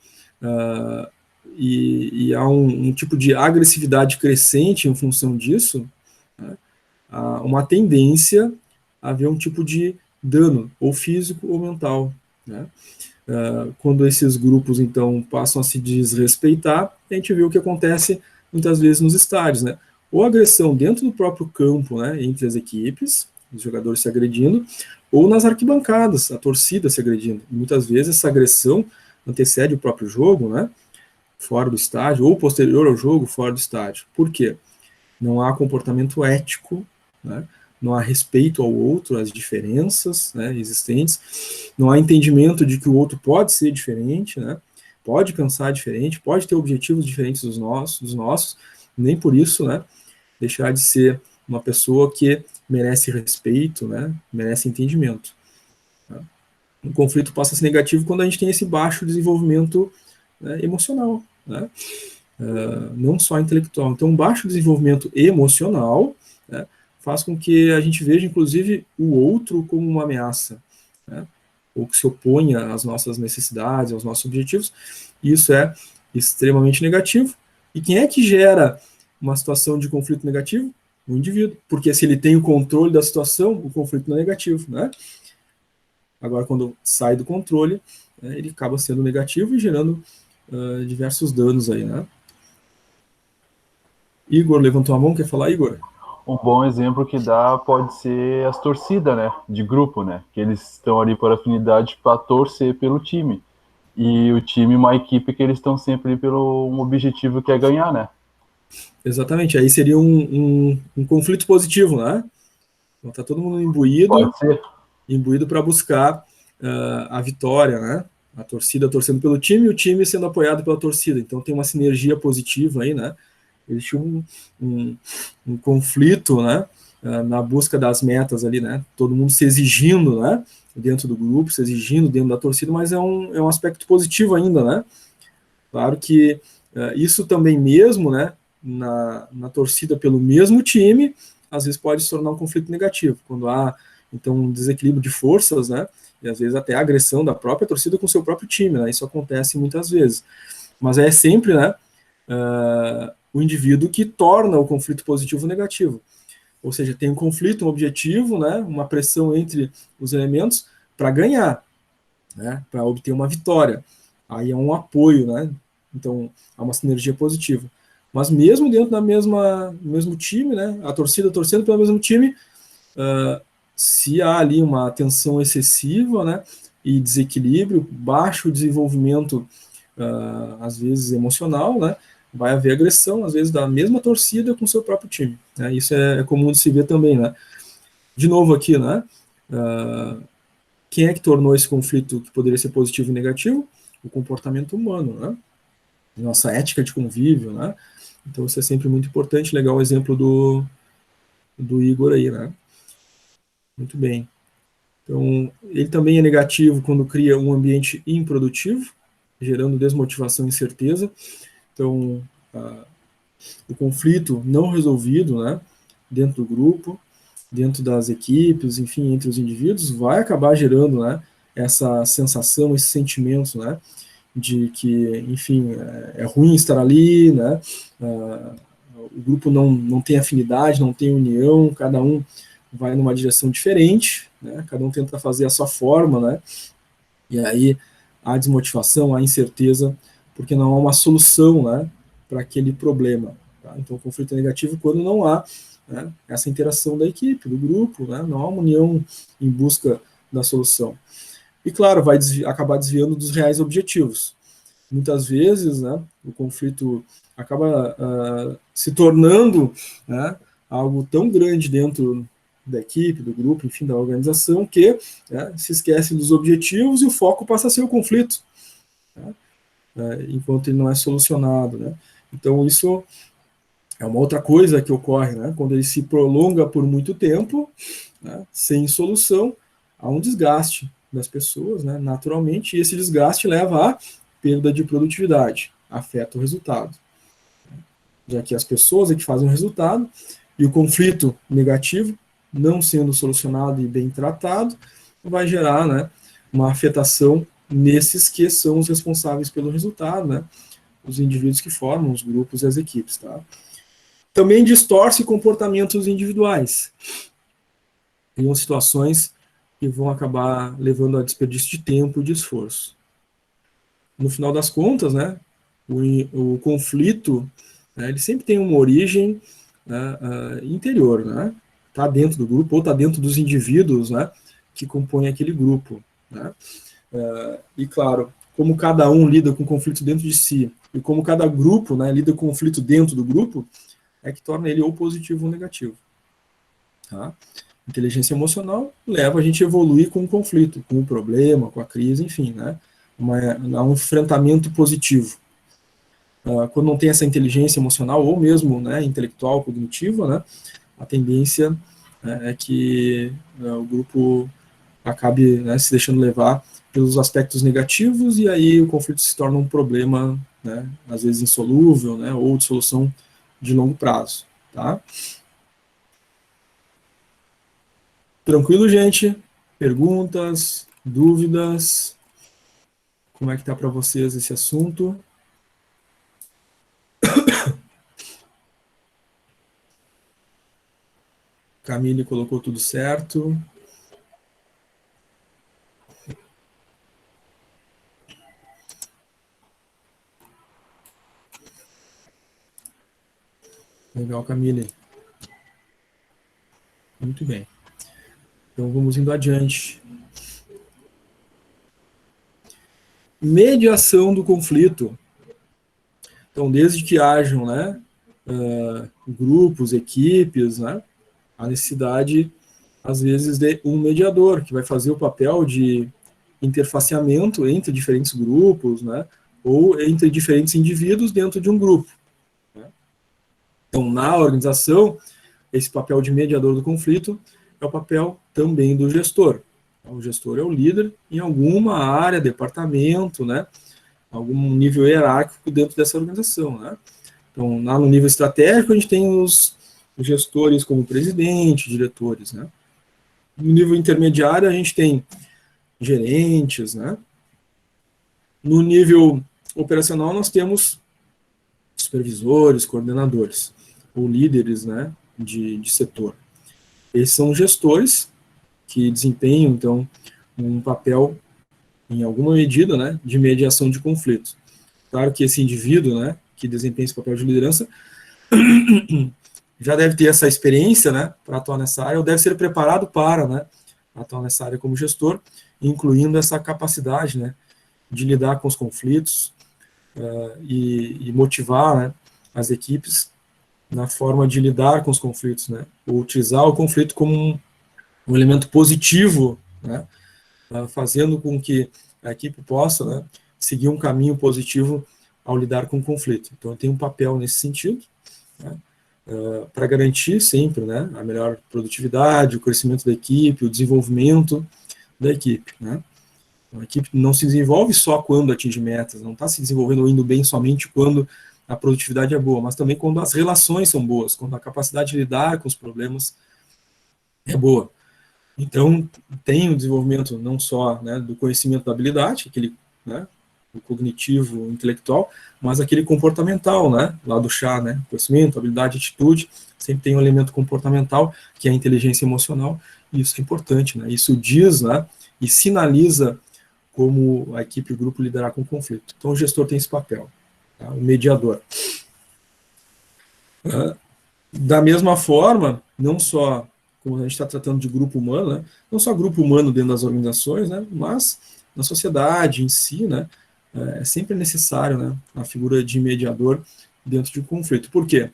e há um tipo de agressividade crescente em função disso, né, há uma tendência a haver um tipo de dano, ou físico ou mental. Né? Quando esses grupos, então, passam a se desrespeitar, a gente vê o que acontece muitas vezes nos estádios, né? Ou agressão dentro do próprio campo, né, entre as equipes, os jogadores se agredindo, ou nas arquibancadas, a torcida se agredindo. E muitas vezes essa agressão antecede o próprio jogo, né, fora do estádio, ou posterior ao jogo, fora do estádio. Por quê? Não há comportamento ético, né, não há respeito ao outro, às diferenças, né, existentes, não há entendimento de que o outro pode ser diferente, né, pode pensar diferente, pode ter objetivos diferentes dos nossos, nem por isso, né, deixar de ser uma pessoa que merece respeito, né, merece entendimento. Tá? O conflito passa a ser negativo quando a gente tem esse baixo desenvolvimento, né, emocional, né, não só intelectual. Então, um baixo desenvolvimento emocional, né, faz com que a gente veja, inclusive, o outro como uma ameaça. Né? ou que se opõe às nossas necessidades, aos nossos objetivos. Isso é extremamente negativo. E quem é que gera uma situação de conflito negativo? O indivíduo. Porque se ele tem o controle da situação, o conflito não é negativo, né? Agora, quando sai do controle, ele acaba sendo negativo e gerando diversos danos aí, né? Igor levantou a mão, quer falar, Igor? Um bom exemplo que dá pode ser as torcidas, né, de grupo, né, que eles estão ali por afinidade para torcer pelo time. E o time, uma equipe que eles estão sempre ali pelo um objetivo que é ganhar, né? Exatamente, aí seria um conflito positivo, né? Então tá todo mundo imbuído Pode ser. para buscar a vitória, né? A torcida torcendo pelo time e o time sendo apoiado pela torcida. Então tem uma sinergia positiva aí, né? Existe um conflito, né? Na busca das metas ali, né? Todo mundo se exigindo, né? Dentro do grupo, se exigindo dentro da torcida, mas é um aspecto positivo ainda, né? Claro que isso também mesmo, né? Na torcida pelo mesmo time, às vezes pode se tornar um conflito negativo, quando há então um desequilíbrio de forças, né? E às vezes até a agressão da própria torcida com o seu próprio time, né? Isso acontece muitas vezes. Mas é sempre, né? O indivíduo que torna o conflito positivo negativo. Ou seja, tem um conflito, um objetivo, né? Uma pressão entre os elementos para ganhar, né? Para obter uma vitória. Aí é um apoio, né? Então há uma sinergia positiva. Mas mesmo dentro do mesmo time, né? A torcida torcendo pelo mesmo time, se há ali uma tensão excessiva, né, e desequilíbrio, baixo desenvolvimento, às vezes emocional, né, vai haver agressão, às vezes, da mesma torcida com o seu próprio time. Né, isso é comum de se ver também, né. De novo aqui, né, quem é que tornou esse conflito que poderia ser positivo e negativo? O comportamento humano, né, nossa ética de convívio, né. Então isso é sempre muito importante, legal o exemplo do Igor aí, né. Muito bem. Então, ele também é negativo quando cria um ambiente improdutivo, gerando desmotivação e incerteza. Então, o conflito não resolvido, né, dentro do grupo, dentro das equipes, enfim, entre os indivíduos, vai acabar gerando, né, essa sensação, esse sentimento, né, de que, enfim, é ruim estar ali, né, o grupo não tem afinidade, não tem união, cada um vai numa direção diferente, né? Cada um tenta fazer a sua forma, né? E aí há desmotivação, há incerteza, porque não há uma solução, né, para aquele problema. Tá? Então, o conflito é negativo quando não há, né, essa interação da equipe, do grupo, né? Não há uma união em busca da solução. E, claro, vai acabar desviando dos reais objetivos. Muitas vezes, né, o conflito acaba se tornando, né, algo tão grande dentro da equipe, do grupo, enfim, da organização, que, né, se esquece dos objetivos e o foco passa a ser o conflito, né, enquanto ele não é solucionado, né. Então, isso é uma outra coisa que ocorre, né, quando ele se prolonga por muito tempo, né, sem solução, há um desgaste das pessoas, né, naturalmente, e esse desgaste leva a perda de produtividade, afeta o resultado. Já que as pessoas é que fazem o resultado, e o conflito negativo, não sendo solucionado e bem tratado, vai gerar, né, uma afetação nesses que são os responsáveis pelo resultado, né, os indivíduos que formam os grupos e as equipes. Tá? Também distorce comportamentos individuais. Tem situações que vão acabar levando a desperdício de tempo e de esforço. No final das contas, né, o conflito, né, ele sempre tem uma origem, né, interior, né? Tá dentro do grupo ou tá dentro dos indivíduos, né, que compõem aquele grupo, né? E claro, como cada um lida com o conflito dentro de si e como cada grupo, né, lida com o conflito dentro do grupo, é que torna ele ou positivo ou negativo. Tá? Inteligência emocional leva a gente a evoluir com o conflito, com o problema, com a crise, enfim, né? Um enfrentamento positivo. Quando não tem essa inteligência emocional ou mesmo, né, intelectual, cognitiva, né, a tendência, né, é que o grupo acabe, né, se deixando levar pelos aspectos negativos e aí o conflito se torna um problema, né, às vezes insolúvel, né, ou de solução de longo prazo. Tá? Tranquilo, gente? Perguntas? Dúvidas? Como é que está para vocês esse assunto? Camille colocou tudo certo. Legal, Camille. Muito bem. Então vamos indo adiante. Mediação do conflito. Então, desde que hajam, né, grupos, equipes, né, a necessidade, às vezes, de um mediador, que vai fazer o papel de interfaceamento entre diferentes grupos, né, ou entre diferentes indivíduos dentro de um grupo. Né. Então, na organização, esse papel de mediador do conflito é o papel também do gestor. O gestor é o líder em alguma área, departamento, né, algum nível hierárquico dentro dessa organização, né. Então, lá no nível estratégico, a gente tem os gestores como presidente, diretores, né. No nível intermediário, a gente tem gerentes, né. No nível operacional, nós temos supervisores, coordenadores, ou líderes, né, de setor. Esses são gestores que desempenham, então, um papel, em alguma medida, né, de mediação de conflitos. Claro que esse indivíduo, né, que desempenha esse papel de liderança, já deve ter essa experiência, né, para atuar nessa área, ou deve ser preparado para, né, atuar nessa área como gestor, incluindo essa capacidade, né, de lidar com os conflitos e motivar, né, as equipes na forma de lidar com os conflitos, né, ou utilizar o conflito como um elemento positivo, né, fazendo com que a equipe possa, né, seguir um caminho positivo ao lidar com o conflito. Então, tem um papel nesse sentido, né, para garantir sempre, né, a melhor produtividade, o crescimento da equipe, o desenvolvimento da equipe. Né. A equipe não se desenvolve só quando atinge metas, não está se desenvolvendo ou indo bem somente quando a produtividade é boa, mas também quando as relações são boas, quando a capacidade de lidar com os problemas é boa. Então, tem o desenvolvimento não só, né, do conhecimento da habilidade, aquele, né, o cognitivo, o intelectual, mas aquele comportamental, né, lá do chá, né, conhecimento, habilidade, atitude, sempre tem um elemento comportamental, que é a inteligência emocional, e isso é importante, né, isso diz, né, e sinaliza como a equipe e o grupo liderar com o conflito. Então, o gestor tem esse papel, tá, o mediador. Da mesma forma, não só como a gente está tratando de grupo humano, né, não só grupo humano dentro das organizações, né, mas na sociedade em si, né, é sempre necessário, né, a figura de mediador dentro de um conflito. Por quê?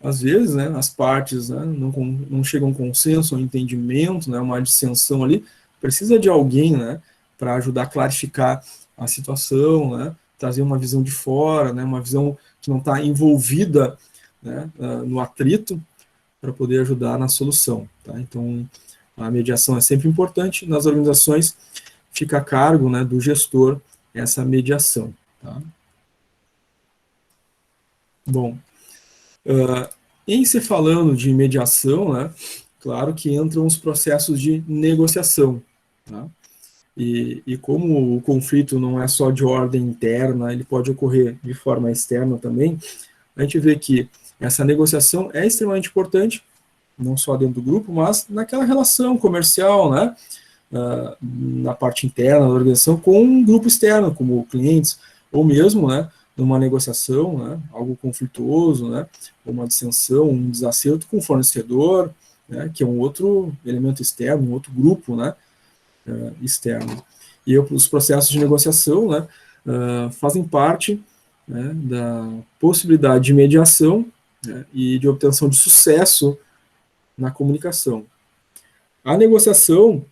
Às vezes, né, as partes, né, não chegam a um consenso, a um entendimento, né, uma dissensão ali, precisa de alguém, né, para ajudar a clarificar a situação, né, trazer uma visão de fora, né, uma visão que não está envolvida, né, no atrito, para poder ajudar na solução. Tá? Então, a mediação é sempre importante. Nas organizações, fica a cargo, né, do gestor essa mediação. Tá? Bom, em se falando de mediação, né, claro que entram os processos de negociação. Tá? E como o conflito não é só de ordem interna, ele pode ocorrer de forma externa também, a gente vê que essa negociação é extremamente importante, não só dentro do grupo, mas naquela relação comercial, né, na parte interna da organização, com um grupo externo, como clientes, ou mesmo, né, numa negociação, né, algo conflituoso, né, uma dissensão, um desacerto com o fornecedor, né, que é um outro elemento externo, um outro grupo, né, externo. E os processos de negociação, né, fazem parte, né, da possibilidade de mediação, né, e de obtenção de sucesso na comunicação. A negociação,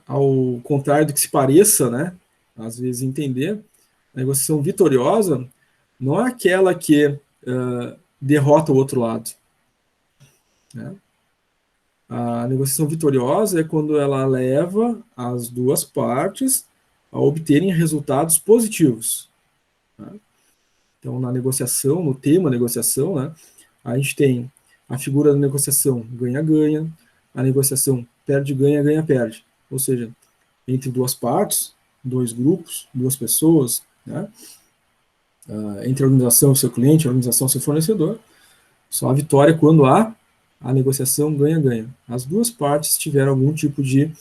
ao contrário do que se pareça, né, às vezes entender, a negociação vitoriosa não é aquela que derrota o outro lado. Né? A negociação vitoriosa é quando ela leva as duas partes a obterem resultados positivos. Né? Então, na negociação, no tema negociação, né, a gente tem a figura da negociação ganha-ganha, a negociação perde-ganha, ganha-perde. Ou seja, entre duas partes, dois grupos, duas pessoas, né? Entre a organização e o seu cliente, a organização e o seu fornecedor, só a vitória quando há a negociação ganha-ganha. As duas partes tiveram algum tipo de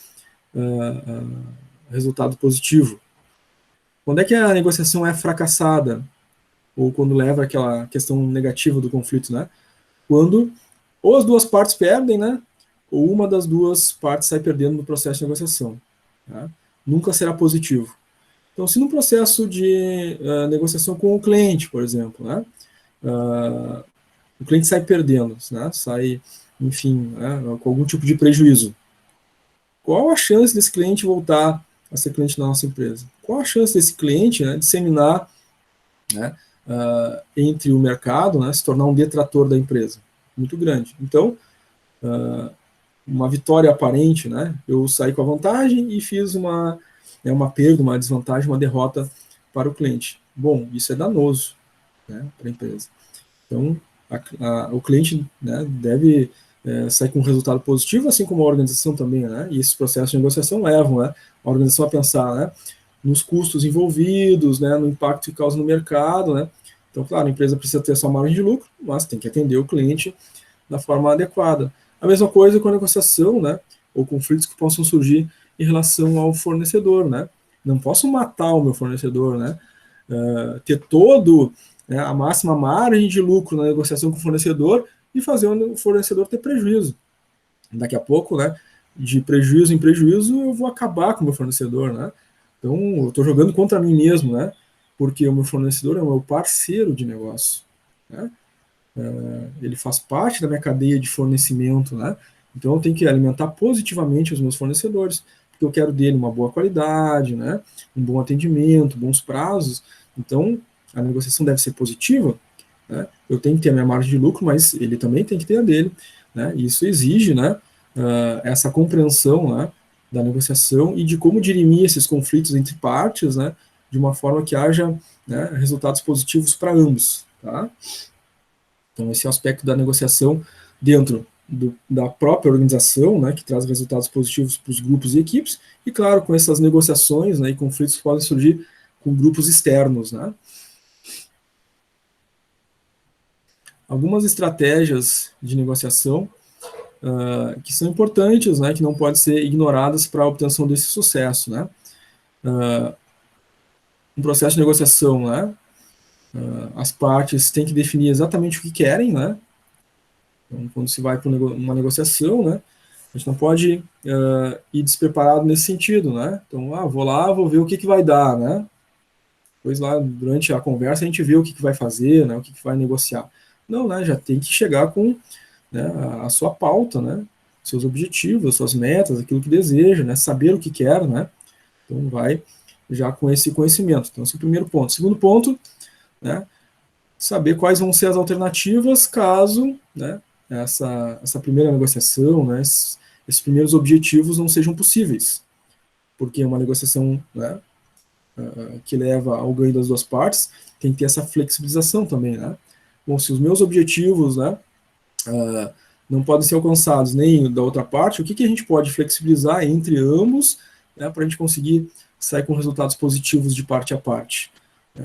resultado positivo. Quando é que a negociação é fracassada? Ou quando leva àquela questão negativa do conflito, né? Quando ou as duas partes perdem, né? Ou uma das duas partes sai perdendo no processo de negociação. Tá? Nunca será positivo. Então, se no processo de negociação com o cliente, por exemplo, né? O cliente sai perdendo, né? Sai, enfim, né? Com algum tipo de prejuízo. Qual a chance desse cliente voltar a ser cliente da nossa empresa? Qual a chance desse cliente, né, disseminar, né, entre o mercado, né, se tornar um detrator da empresa? Muito grande. Então, uma vitória aparente, né, eu saí com a vantagem e fiz uma perda, uma desvantagem, uma derrota para o cliente. Bom, isso é danoso, né, para a empresa. Então, o cliente, né, deve sair com um resultado positivo, assim como a organização também, né? E esses processos de negociação levam, né, a organização a pensar, né, nos custos envolvidos, né, no impacto que causa no mercado, né? Então, claro, a empresa precisa ter sua margem de lucro, mas tem que atender o cliente da forma adequada. A mesma coisa com a negociação, né, ou conflitos que possam surgir em relação ao fornecedor, né? Não posso matar o meu fornecedor, né? Ter a máxima margem de lucro na negociação com o fornecedor e fazer o fornecedor ter prejuízo. Daqui a pouco, né, de prejuízo em prejuízo, eu vou acabar com o meu fornecedor, né? Então, eu estou jogando contra mim mesmo, né? Porque o meu fornecedor é o meu parceiro de negócio, né? Ele faz parte da minha cadeia de fornecimento, né? Então, eu tenho que alimentar positivamente os meus fornecedores, porque eu quero dele uma boa qualidade, né? Um bom atendimento, bons prazos. Então, a negociação deve ser positiva, né? Eu tenho que ter a minha margem de lucro, mas ele também tem que ter a dele, né? E isso exige, né, essa compreensão, né, da negociação e de como dirimir esses conflitos entre partes, né, de uma forma que haja, né, resultados positivos para ambos, tá? Então, esse é o aspecto da negociação dentro da própria organização, né, que traz resultados positivos para os grupos e equipes, e claro, com essas negociações, né, e conflitos que podem surgir com grupos externos, né? Algumas estratégias de negociação que são importantes, né, que não podem ser ignoradas para a obtenção desse sucesso, né? Um processo de negociação, né, as partes têm que definir exatamente o que querem, né? Então, quando se vai para uma negociação, né, a gente não pode ir despreparado nesse sentido, né? Então, vou lá, vou ver o que vai dar, né? Depois lá, durante a conversa, a gente vê o que vai fazer, né, o que vai negociar. Não, né, já tem que chegar com, né, a sua pauta, né, seus objetivos, suas metas, aquilo que deseja, né, saber o que quer, né, então vai já com esse conhecimento. Então, esse é o primeiro ponto. Segundo ponto, né, saber quais vão ser as alternativas caso, né, essa primeira negociação, né, esses primeiros objetivos não sejam possíveis, porque uma negociação, né, que leva ao ganho das duas partes, tem que ter essa flexibilização também, né? Bom, se os meus objetivos, né, não podem ser alcançados nem da outra parte, o que a gente pode flexibilizar entre ambos, né, para a gente conseguir sair com resultados positivos de parte a parte?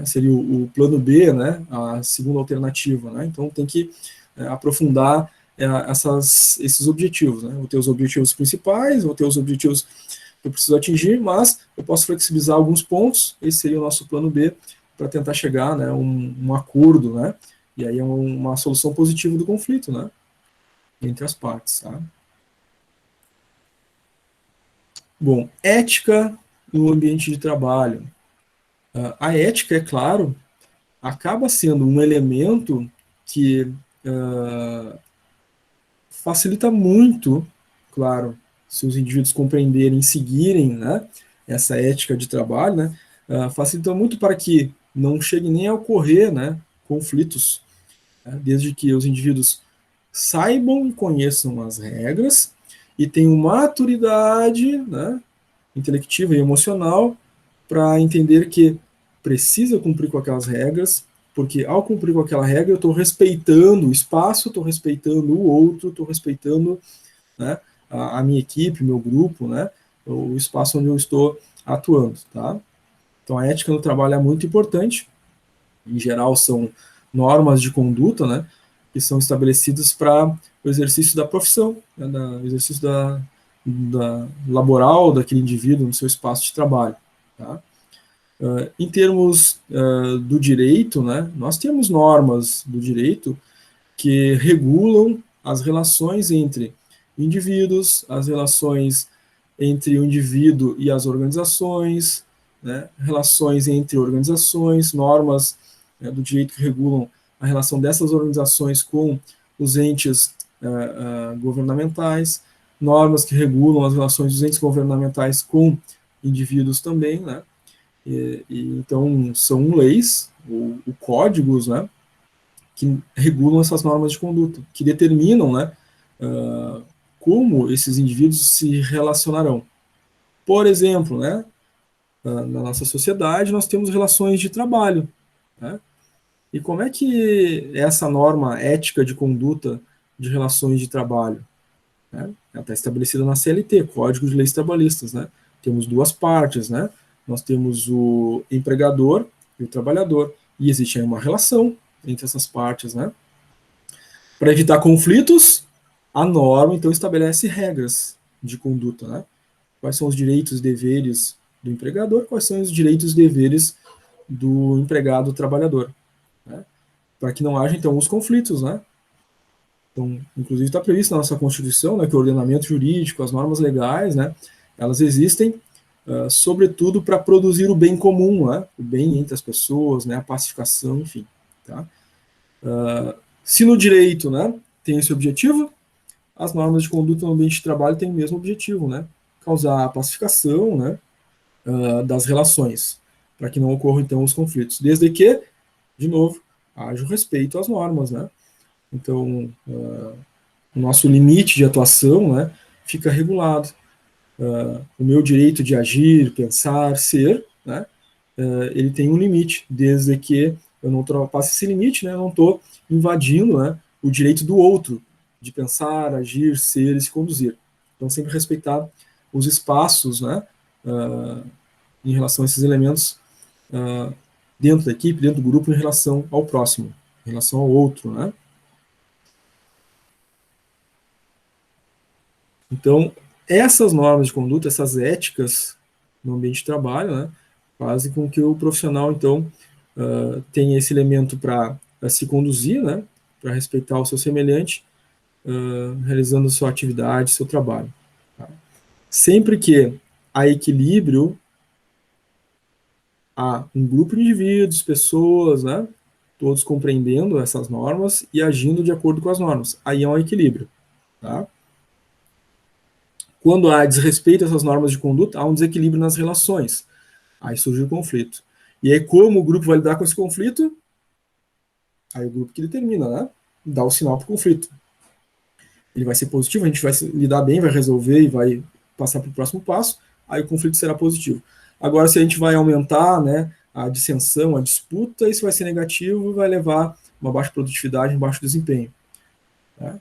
Seria o plano B, né, a segunda alternativa, né? Então tem que aprofundar esses objetivos, né? Vou ter os objetivos principais, vou ter os objetivos que eu preciso atingir, mas eu posso flexibilizar alguns pontos, esse seria o nosso plano B, para tentar chegar, né, um acordo, né, e aí é uma solução positiva do conflito, né, entre as partes, tá? Bom, ética no ambiente de trabalho. A ética, é claro, acaba sendo um elemento que facilita muito, claro, se os indivíduos compreenderem e seguirem, né, essa ética de trabalho, né, facilita muito para que não chegue nem a ocorrer, né, conflitos, né, desde que os indivíduos saibam e conheçam as regras e tenham maturidade, né, intelectiva e emocional para entender que precisa cumprir com aquelas regras, porque ao cumprir com aquela regra eu estou respeitando o espaço, estou respeitando o outro, estou respeitando, né, a minha equipe, meu grupo, né, o espaço onde eu estou atuando, tá? Então, a ética no trabalho é muito importante. Em geral, são normas de conduta, né, que são estabelecidas para o exercício da profissão, né, o exercício da laboral daquele indivíduo no seu espaço de trabalho, tá? Em termos do direito, né, nós temos normas do direito que regulam as relações entre indivíduos, as relações entre o indivíduo e as organizações, né, relações entre organizações, normas do direito que regulam a relação dessas organizações com os entes governamentais, normas que regulam as relações dos entes governamentais com indivíduos também, né? Então, são leis, ou códigos, né, que regulam essas normas de conduta, que determinam, né, como esses indivíduos se relacionarão. Por exemplo, né, na nossa sociedade, nós temos relações de trabalho, né? E como é que essa norma ética de conduta de relações de trabalho, né, ela está estabelecida na CLT, Código de Leis Trabalhistas, né? Temos duas partes, né? Nós temos o empregador e o trabalhador, e existe aí uma relação entre essas partes, né? Para evitar conflitos, a norma, então, estabelece regras de conduta, né? Quais são os direitos e deveres do empregador, quais são os direitos e deveres do empregado trabalhador, né? Para que não haja, então, os conflitos, né? Então, inclusive está previsto na nossa Constituição, né, que o ordenamento jurídico, as normas legais, né, elas existem, sobretudo, para produzir o bem comum, né, o bem entre as pessoas, né, a pacificação, enfim. Tá? Se no direito, né, tem esse objetivo, as normas de conduta no ambiente de trabalho têm o mesmo objetivo, né, causar a pacificação, né, das relações, para que não ocorram, então, os conflitos. Desde que, de novo, haja o respeito às normas, né. Então, o nosso limite de atuação, né, fica regulado. O meu direito de agir, pensar, ser, né, ele tem um limite, desde que eu não ultrapasse esse limite, né, eu não estou invadindo, né, o direito do outro de pensar, agir, ser e se conduzir. Então, sempre respeitar os espaços, né, em relação a esses elementos dentro da equipe, dentro do grupo, em relação ao próximo, em relação ao outro, né. Então, essas normas de conduta, essas éticas no ambiente de trabalho, né, fazem com que o profissional, então, tenha esse elemento para se conduzir, né, para respeitar o seu semelhante, realizando sua atividade, seu trabalho. Tá? Sempre que há equilíbrio, há um grupo de indivíduos, pessoas, né, todos compreendendo essas normas e agindo de acordo com as normas. Aí há um equilíbrio. Tá? Quando há desrespeito a essas normas de conduta, há um desequilíbrio nas relações. Aí surge o conflito. E aí, como o grupo vai lidar com esse conflito? Aí o grupo que determina, né? Dá o sinal para o conflito. Ele vai ser positivo, a gente vai lidar bem, vai resolver e vai passar para o próximo passo, aí o conflito será positivo. Agora, se a gente vai aumentar, né, a dissensão, a disputa, isso vai ser negativo e vai levar uma baixa produtividade, um baixo desempenho. Né?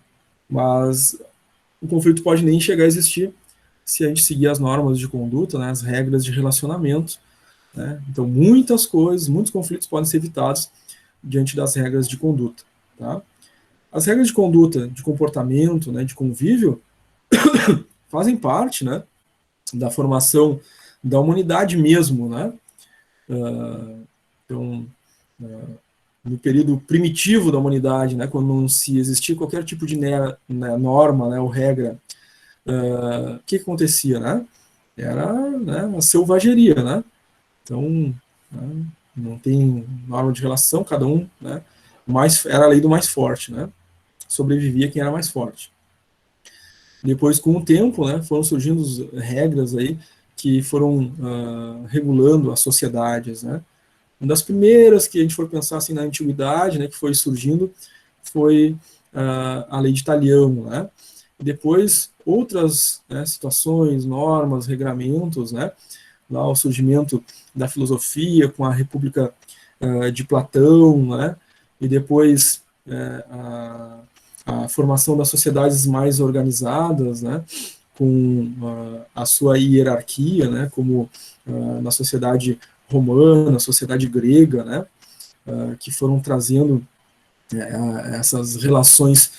Mas o conflito pode nem chegar a existir se a gente seguir as normas de conduta, né, as regras de relacionamento. Né? Então, muitas coisas, muitos conflitos podem ser evitados diante das regras de conduta. Tá? As regras de conduta, de comportamento, né, de convívio, fazem parte, né, da formação da humanidade mesmo. Né? Então, no período primitivo da humanidade, né, quando não se existia qualquer tipo de norma, né, ou regra, o que acontecia, né? Era, né, uma selvageria, né? Então, né, não tem norma de relação, cada um, né, era a lei do mais forte, né? Sobrevivia quem era mais forte. Depois, com o tempo, né, foram surgindo regras aí que foram regulando as sociedades, né? Uma das primeiras que a gente for pensar assim na antiguidade, né, que foi surgindo, foi a lei de Talião, né? E depois outras, né, situações, normas, regramentos, né? Lá o surgimento da filosofia com a República de Platão, né? E depois a formação das sociedades mais organizadas, né? com a sua hierarquia, né, como na sociedade romana, sociedade grega, né, que foram trazendo essas relações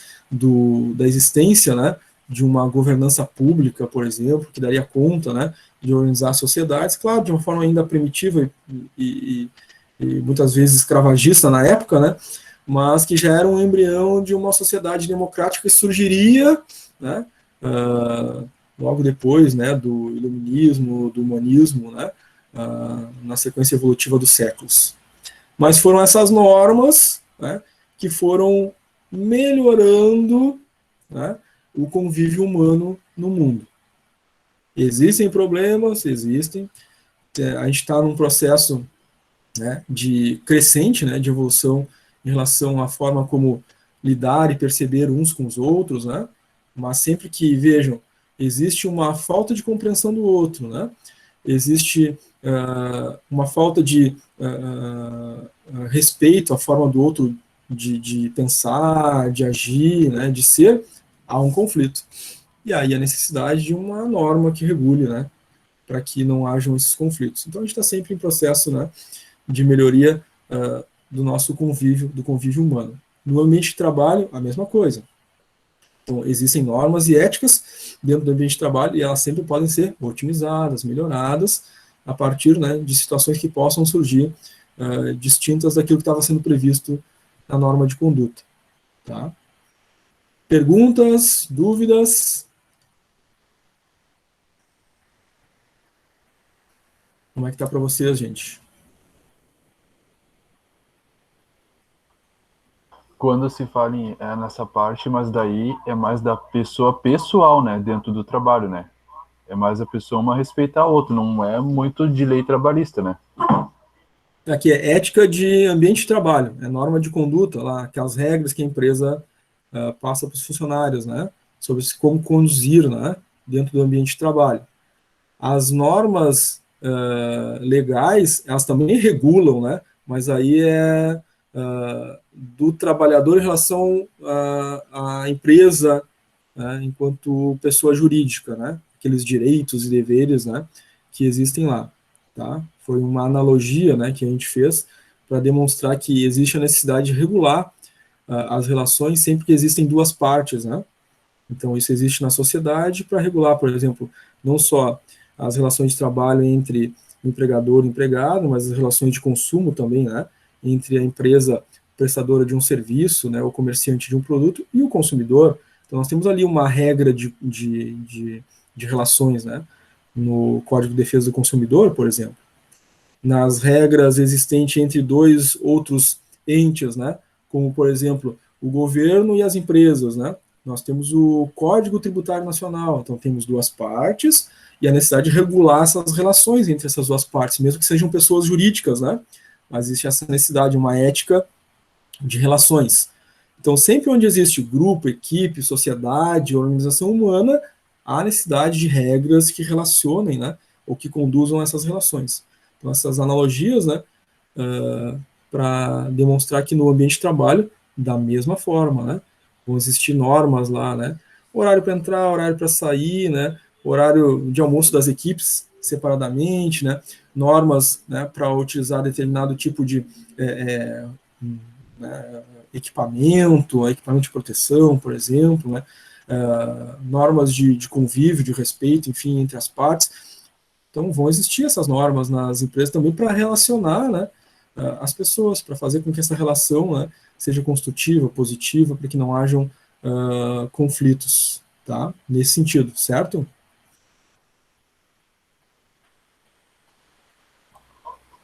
da existência, né, de uma governança pública, por exemplo, que daria conta, né, de organizar sociedades, claro, de uma forma ainda primitiva e muitas vezes escravagista na época, né, mas que já era um embrião de uma sociedade democrática que surgiria, né, logo depois, né, do iluminismo, do humanismo, né, na sequência evolutiva dos séculos. Mas foram essas normas, né, que foram melhorando, né, o convívio humano no mundo. Existem problemas, existem. A gente está num processo, né, de crescente, né, de evolução em relação à forma como lidar e perceber uns com os outros, né, mas sempre que, vejam, existe uma falta de compreensão do outro, né, existe uma falta de respeito à forma do outro de pensar, de agir, né, de ser, há um conflito. E aí a necessidade de uma norma que regule, né, para que não hajam esses conflitos. Então a gente está sempre em processo, né, de melhoria do nosso convívio, do convívio humano. No ambiente de trabalho, a mesma coisa. Então, existem normas e éticas dentro do ambiente de trabalho e elas sempre podem ser otimizadas, melhoradas, a partir, né, de situações que possam surgir distintas daquilo que estava sendo previsto na norma de conduta. Tá? Perguntas, dúvidas? Como é que está para vocês, gente? Quando se fala nessa parte, mas daí é mais da pessoa pessoal, né, dentro do trabalho, né? É mais a pessoa uma respeitar a outra, não é muito de lei trabalhista, né? Aqui é ética de ambiente de trabalho, é norma de conduta, lá, aquelas regras que a empresa passa para os funcionários, né, sobre como conduzir, né, dentro do ambiente de trabalho. As normas legais, elas também regulam, né, mas aí é do trabalhador em relação à empresa, né, enquanto pessoa jurídica, né, aqueles direitos e deveres, né, que existem lá, tá? Foi uma analogia, né, que a gente fez para demonstrar que existe a necessidade de regular as relações sempre que existem duas partes, né? Então isso existe na sociedade para regular, por exemplo, não só as relações de trabalho entre empregador e empregado, mas as relações de consumo também, né, entre a empresa prestadora de um serviço, né, o comerciante de um produto e o consumidor. Então nós temos ali uma regra de relações, né, no Código de Defesa do Consumidor, por exemplo, nas regras existentes entre dois outros entes, né, como, por exemplo, o governo e as empresas, né, nós temos o Código Tributário Nacional, então temos duas partes e a necessidade de regular essas relações entre essas duas partes, mesmo que sejam pessoas jurídicas, né, mas existe essa necessidade, uma ética de relações. Então, sempre onde existe grupo, equipe, sociedade, organização humana, há necessidade de regras que relacionem, né, ou que conduzam essas relações. Então, essas analogias, né, para demonstrar que no ambiente de trabalho, da mesma forma, né, vão existir normas lá, né, horário para entrar, horário para sair, né, horário de almoço das equipes separadamente, né, normas, né, para utilizar determinado tipo de né, equipamento de proteção, por exemplo, né, normas de convívio, de respeito, enfim, entre as partes. Então, vão existir essas normas nas empresas também para relacionar, né, as pessoas, para fazer com que essa relação, né, seja construtiva, positiva, para que não hajam conflitos, tá? Nesse sentido, certo?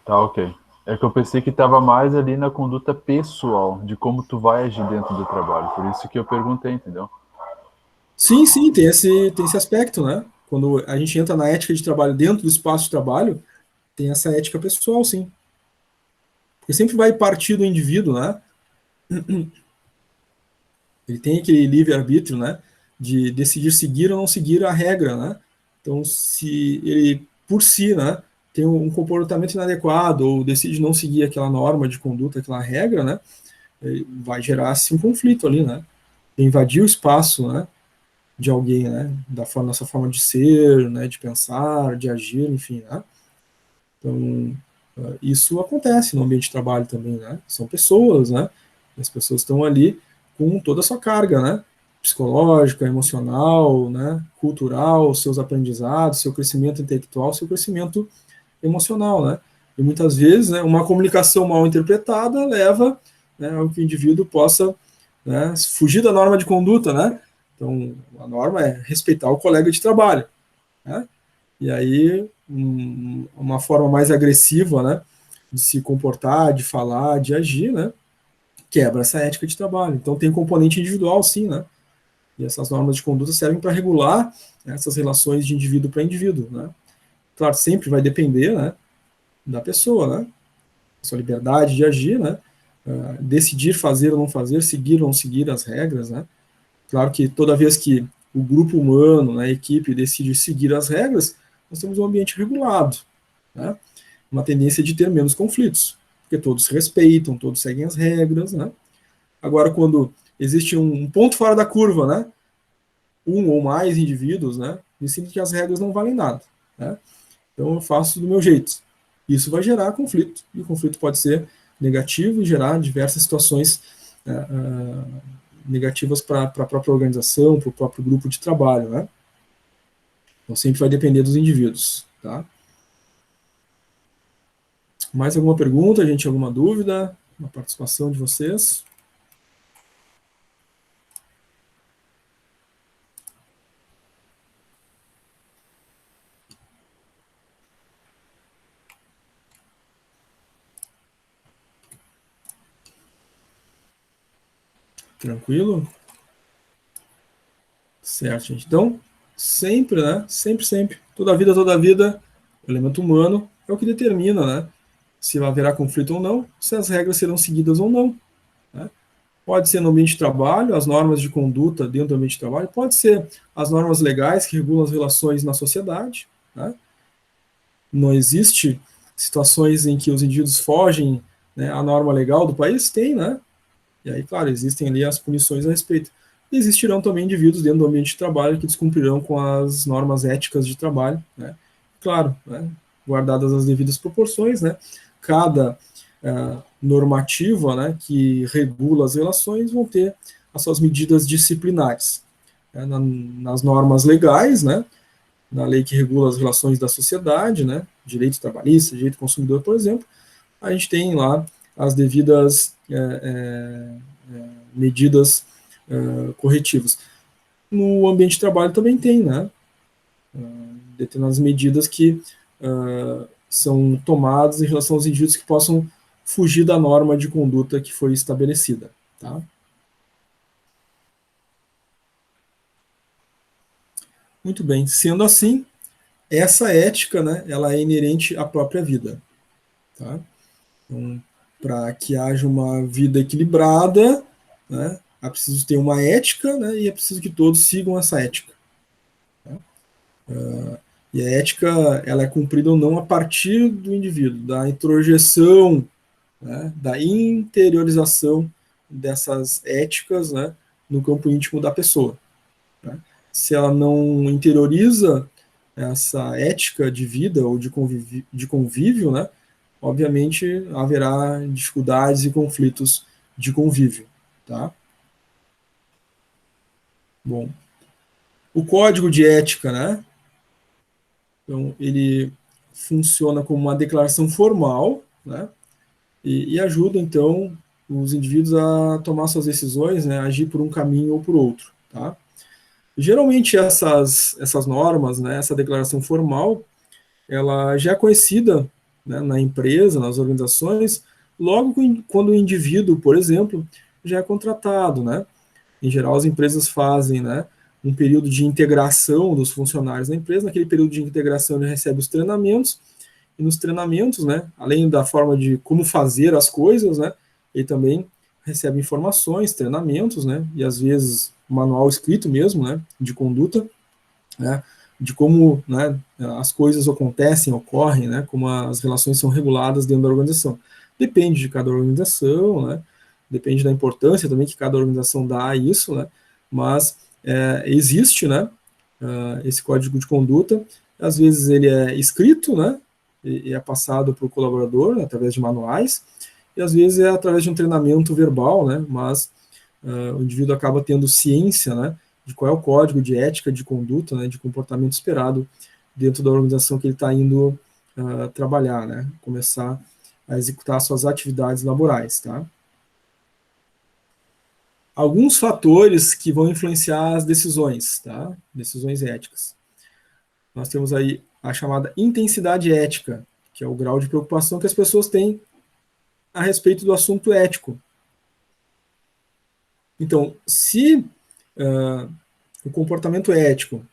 Tá, ok. É que eu pensei que estava mais ali na conduta pessoal, de como tu vai agir dentro do trabalho. Por isso que eu perguntei, entendeu? Sim, sim, tem esse aspecto, né? Quando a gente entra na ética de trabalho dentro do espaço de trabalho, tem essa ética pessoal, sim. Porque sempre vai partir do indivíduo, né? Ele tem aquele livre-arbítrio, né? De decidir seguir ou não seguir a regra, né? Então, se ele, por si, né, tem um comportamento inadequado ou decide não seguir aquela norma de conduta, aquela regra, né? Vai gerar, assim, um conflito ali, né? Invadir o espaço, né? de alguém, né, nossa forma de ser, né, de pensar, de agir, enfim, né. Então, isso acontece no ambiente de trabalho também, né, são pessoas, né, as pessoas estão ali com toda a sua carga, né, psicológica, emocional, né, cultural, seus aprendizados, seu crescimento intelectual, seu crescimento emocional, né, e muitas vezes, né, uma comunicação mal interpretada leva, né, ao que o indivíduo possa, né, fugir da norma de conduta, né. Então, a norma é respeitar o colega de trabalho, né? E aí, uma forma mais agressiva, né, de se comportar, de falar, de agir, né, quebra essa ética de trabalho. Então, tem componente individual, sim, né? E essas normas de conduta servem para regular, né, essas relações de indivíduo para indivíduo, né? Claro, sempre vai depender, né, da pessoa, né? Sua liberdade de agir, né? Decidir fazer ou não fazer, seguir ou não seguir as regras, né? Claro que toda vez que o grupo humano, né, a equipe decide seguir as regras, nós temos um ambiente regulado, né? Uma tendência de ter menos conflitos, porque todos se respeitam, todos seguem as regras, né? Agora, quando existe um ponto fora da curva, né, um ou mais indivíduos, né, decidem que as regras não valem nada, né? Então eu faço do meu jeito. Isso vai gerar conflito, e o conflito pode ser negativo e gerar diversas situações negativas para a própria organização, para o próprio grupo de trabalho, né? Então sempre vai depender dos indivíduos, tá? Mais alguma pergunta, gente? Alguma dúvida? Uma participação de vocês? Tranquilo? Certo, gente. Então, sempre, né? Sempre, sempre. Toda a vida, o elemento humano é o que determina, né? Se haverá conflito ou não, se as regras serão seguidas ou não, né? Pode ser no ambiente de trabalho, as normas de conduta dentro do ambiente de trabalho, pode ser as normas legais que regulam as relações na sociedade, né? Não existe situações em que os indivíduos fogem, né, à norma legal do país? Tem, né? E aí, claro, existem ali as punições a respeito. E existirão também indivíduos dentro do ambiente de trabalho que descumprirão com as normas éticas de trabalho, né? Claro, né, guardadas as devidas proporções, né? Cada normativa, né, que regula as relações vão ter as suas medidas disciplinares, né, nas normas legais, né, na lei que regula as relações da sociedade, né, direito trabalhista, direito consumidor, por exemplo, a gente tem lá as devidas medidas corretivas. No ambiente de trabalho também tem, né, determinadas medidas que são tomadas em relação aos indivíduos que possam fugir da norma de conduta que foi estabelecida, tá? Muito bem. Sendo assim, essa ética, né, ela é inerente à própria vida, tá? Então, para que haja uma vida equilibrada, né, é preciso ter uma ética, né, e é preciso que todos sigam essa ética. Tá? E a ética, ela é cumprida ou não a partir do indivíduo, da introjeção, né, da interiorização dessas éticas, né, no campo íntimo da pessoa. Né? Se ela não interioriza essa ética de vida ou de convívio, né, obviamente haverá dificuldades e conflitos de convívio. Tá? Bom, o código de ética, né, então, ele funciona como uma declaração formal, né, e ajuda, então, os indivíduos a tomar suas decisões, né, agir por um caminho ou por outro. Tá? Geralmente, essas normas, né, essa declaração formal, ela já é conhecida, né, na empresa, nas organizações, logo quando o indivíduo, por exemplo, já é contratado, né? Em geral, as empresas fazem, né, um período de integração dos funcionários na empresa. Naquele período de integração, ele recebe os treinamentos, e nos treinamentos, né, além da forma de como fazer as coisas, né, ele também recebe informações, treinamentos, né, e às vezes manual escrito mesmo, né, de conduta, né, de como, né, as coisas acontecem, ocorrem, né, como as relações são reguladas dentro da organização. Depende de cada organização, né, depende da importância também que cada organização dá a isso, né, mas existe, né, esse código de conduta. Às vezes ele é escrito, né, e é passado para o colaborador através de manuais, e às vezes é através de um treinamento verbal, né, mas o indivíduo acaba tendo ciência, né, de qual é o código de ética, de conduta, né, de comportamento esperado dentro da organização que ele está indo trabalhar, né, começar a executar suas atividades laborais, tá? Alguns fatores que vão influenciar as decisões, tá? Decisões éticas. Nós temos aí a chamada intensidade ética, que é o grau de preocupação que as pessoas têm a respeito do assunto ético. Então, se o comportamento ético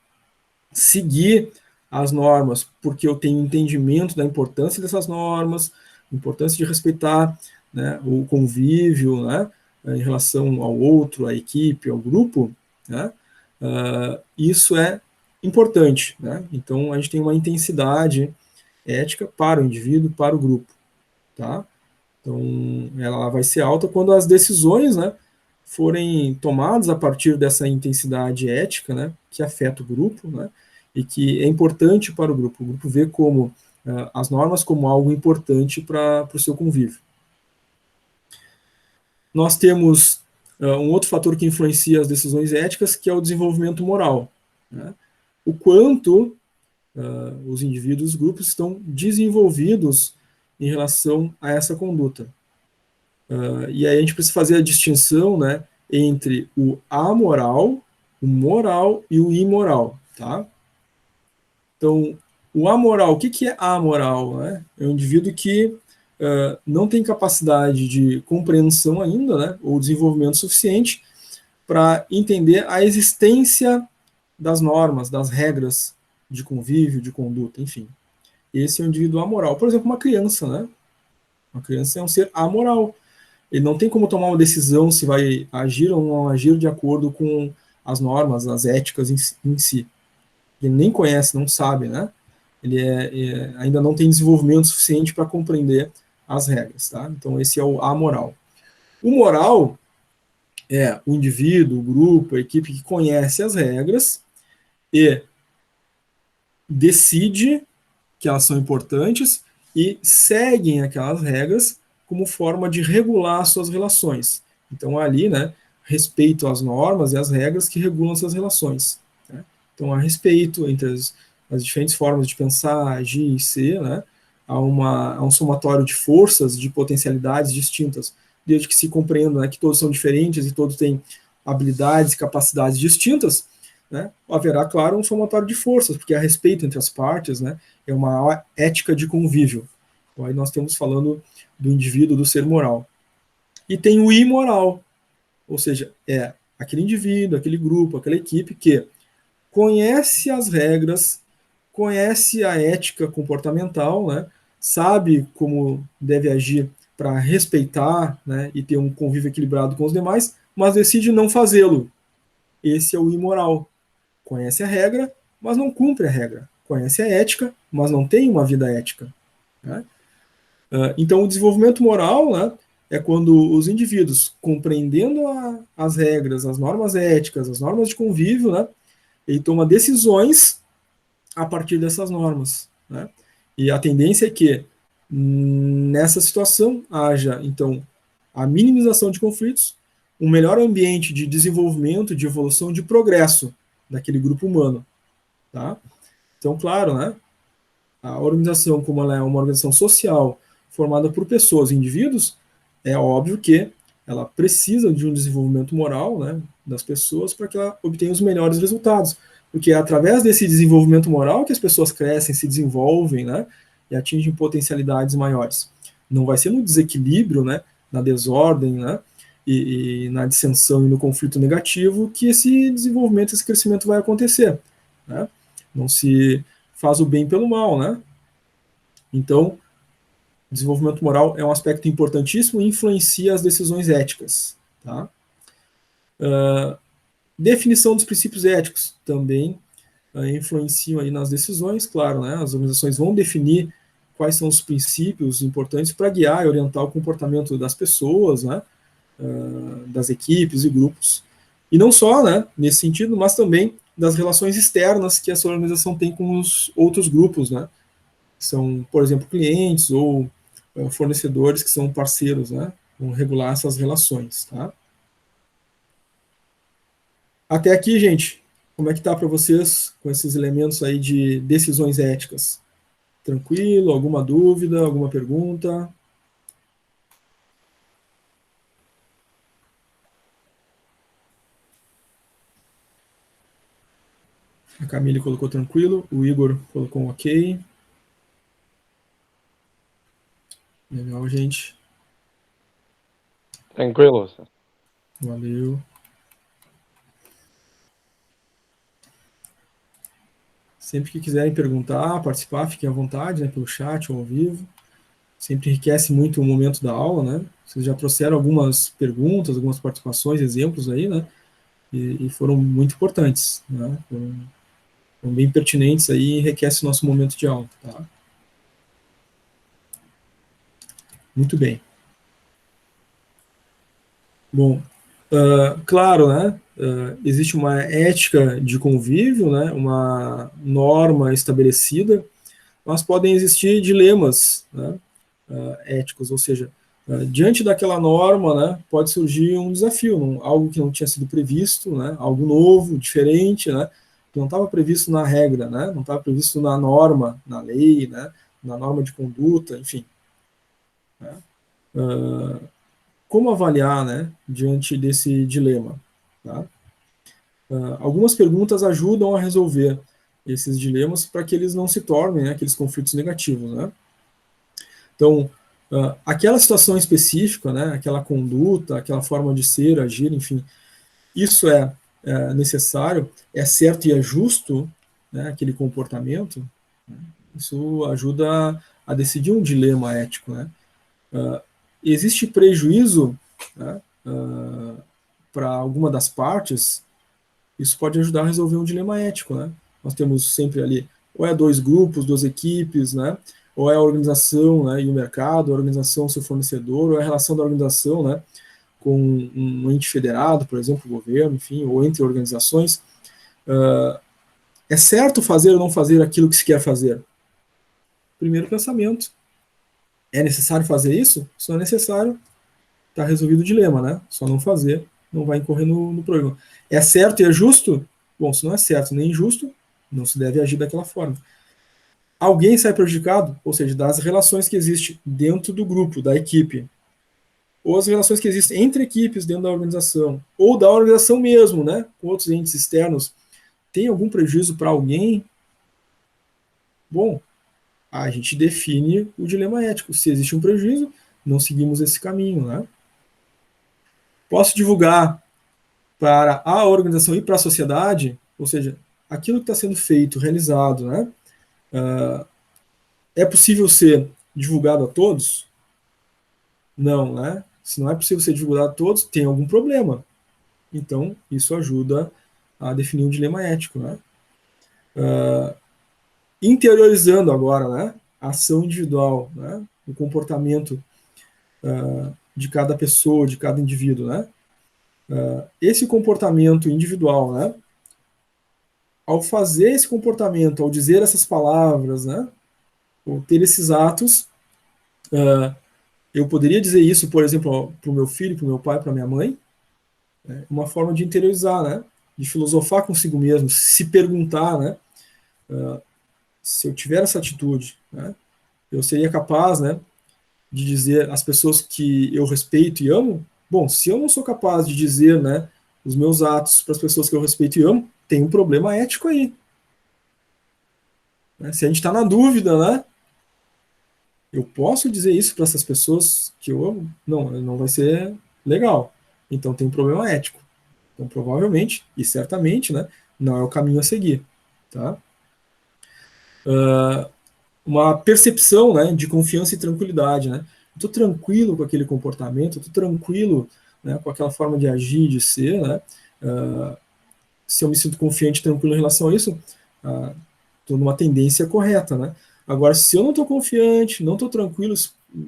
seguir as normas porque eu tenho entendimento da importância dessas normas, importância de respeitar, né, o convívio, né, em relação ao outro, à equipe, ao grupo, né, isso é importante, né? Então a gente tem uma intensidade ética para o indivíduo, para o grupo, tá? Então ela vai ser alta quando as decisões, né, forem tomadas a partir dessa intensidade ética, né, que afeta o grupo, né, e que é importante para o grupo. O grupo vê como as normas como algo importante para o seu convívio. Nós temos um outro fator que influencia as decisões éticas, que é o desenvolvimento moral, né? O quanto os indivíduos, os grupos estão desenvolvidos em relação a essa conduta. E aí a gente precisa fazer a distinção, né, entre o amoral, o moral e o imoral, tá? Então, o amoral, o que é amoral, né? É um indivíduo que não tem capacidade de compreensão ainda, né, ou desenvolvimento suficiente para entender a existência das normas, das regras de convívio, de conduta, enfim. Esse é um indivíduo amoral. Por exemplo, uma criança, né? Uma criança é um ser amoral. Ele não tem como tomar uma decisão se vai agir ou não agir de acordo com as normas, as éticas em si. Ele nem conhece, não sabe, né? Ele ainda não tem desenvolvimento suficiente para compreender as regras, tá? Então esse é o amoral. O moral é o indivíduo, o grupo, a equipe que conhece as regras e decide que elas são importantes e seguem aquelas regras como forma de regular suas relações. Então ali, né, respeito às normas e às regras que regulam essas relações, né? Então há respeito entre as diferentes formas de pensar, agir e ser, né? Há um somatório de forças, de potencialidades distintas, desde que se compreenda, né, que todos são diferentes e todos têm habilidades e capacidades distintas, né, haverá, claro, um somatório de forças, porque há respeito entre as partes, né, é uma ética de convívio. Então, aí nós estamos falando do indivíduo, do ser moral. E tem o imoral, ou seja, é aquele indivíduo, aquele grupo, aquela equipe que conhece as regras, conhece a ética comportamental, né, sabe como deve agir para respeitar, né, e ter um convívio equilibrado com os demais, mas decide não fazê-lo. Esse é o imoral. Conhece a regra, mas não cumpre a regra. Conhece a ética, mas não tem uma vida ética, né? Então, o desenvolvimento moral, né, é quando os indivíduos, compreendendo as regras, as normas éticas, as normas de convívio, né, ele toma decisões a partir dessas normas, né? E a tendência é que nessa situação haja, então, a minimização de conflitos, um melhor ambiente de desenvolvimento, de evolução, de progresso daquele grupo humano, tá? Então, claro, né, a organização, como ela é uma organização social formada por pessoas e indivíduos, é óbvio que ela precisa de um desenvolvimento moral, né, das pessoas para que ela obtenha os melhores resultados, porque é através desse desenvolvimento moral que as pessoas crescem, se desenvolvem, né, e atingem potencialidades maiores. Não vai ser no desequilíbrio, né, na desordem, né, e na dissensão e no conflito negativo que esse desenvolvimento, esse crescimento vai acontecer, né? Não se faz o bem pelo mal, né? Então, desenvolvimento moral é um aspecto importantíssimo e influencia as decisões éticas, tá? Definição dos princípios éticos também influenciam aí nas decisões, claro, né? As organizações vão definir quais são os princípios importantes para guiar e orientar o comportamento das pessoas, né? Das equipes e grupos. E não só, né, nesse sentido, mas também das relações externas que essa organização tem com os outros grupos, né? São, por exemplo, clientes ou fornecedores que são parceiros, né? Vão regular essas relações, tá? Até aqui, gente, como é que tá para vocês com esses elementos aí de decisões éticas? Tranquilo? Alguma dúvida? Alguma pergunta? A Camille colocou tranquilo, o Igor colocou um ok. Legal, gente. Tranquilo. Valeu. Sempre que quiserem perguntar, participar, fiquem à vontade, né, pelo chat ou ao vivo. Sempre enriquece muito o momento da aula, né? Vocês já trouxeram algumas perguntas, algumas participações, exemplos aí, né? E foram muito importantes, né? Foram bem pertinentes aí e enriquece o nosso momento de aula, tá? Muito bem. Bom, claro, né? Existe uma ética de convívio, né? Uma norma estabelecida, mas podem existir dilemas, né? Éticos, ou seja, diante daquela norma, né, pode surgir um desafio, algo que não tinha sido previsto, né, algo novo, diferente, né, que não estava previsto na regra, né, não estava previsto na norma, na lei, né, na norma de conduta, enfim. Né. Como avaliar, né, diante desse dilema? Tá? Algumas perguntas ajudam a resolver esses dilemas para que eles não se tornem, né, aqueles conflitos negativos, né? Então, aquela situação específica, né, aquela conduta, aquela forma de ser, agir, enfim, isso é necessário, é certo e é justo, né, aquele comportamento, né, isso ajuda a decidir um dilema ético, né? Existe prejuízo, né, para alguma das partes, isso pode ajudar a resolver um dilema ético, né? Nós temos sempre ali, ou é dois grupos, duas equipes, né? Ou é a organização, né, e o mercado, a organização, seu fornecedor, ou é a relação da organização, né, com um ente federado, por exemplo, o governo, enfim, ou entre organizações. É certo fazer ou não fazer aquilo que se quer fazer? Primeiro pensamento. É necessário fazer isso? Se não é necessário, está resolvido o dilema, né? Só não fazer, não vai incorrer no problema. É certo e é justo? Bom, se não é certo nem injusto, não se deve agir daquela forma. Alguém sai prejudicado? Ou seja, das relações que existem dentro do grupo, da equipe, ou as relações que existem entre equipes dentro da organização, ou da organização mesmo, né, com outros entes externos, tem algum prejuízo para alguém? Bom, a gente define o dilema ético. Se existe um prejuízo, não seguimos esse caminho, né? Posso divulgar para a organização e para a sociedade, ou seja, aquilo que está sendo feito, realizado, né? É possível ser divulgado a todos? Não, né? Se não é possível ser divulgado a todos, tem algum problema. Então, isso ajuda a definir um dilema ético, né? Interiorizando agora, né? A ação individual, né? O comportamento de cada pessoa, de cada indivíduo, né? Esse comportamento individual, né? Ao fazer esse comportamento, ao dizer essas palavras, né? Ou ter esses atos, eu poderia dizer isso, por exemplo, para o meu filho, para o meu pai, para minha mãe, uma forma de interiorizar, né? De filosofar consigo mesmo, se perguntar, né? Se eu tiver essa atitude, né? Eu seria capaz, né? De dizer às pessoas que eu respeito e amo. Bom, se eu não sou capaz de dizer, né? Os meus atos para as pessoas que eu respeito e amo, tem um problema ético aí. Se a gente está na dúvida, né? Eu posso dizer isso para essas pessoas que eu amo? Não, não vai ser legal. Então tem um problema ético. Então provavelmente e certamente, né, não é o caminho a seguir, tá? Uma percepção, né, de confiança e tranquilidade, né? Eu estou tranquilo com aquele comportamento, eu estou tranquilo, né, com aquela forma de agir, de ser, né? Se eu me sinto confiante e tranquilo em relação a isso, estou numa tendência correta, né? Agora, se eu não estou confiante, não estou tranquilo,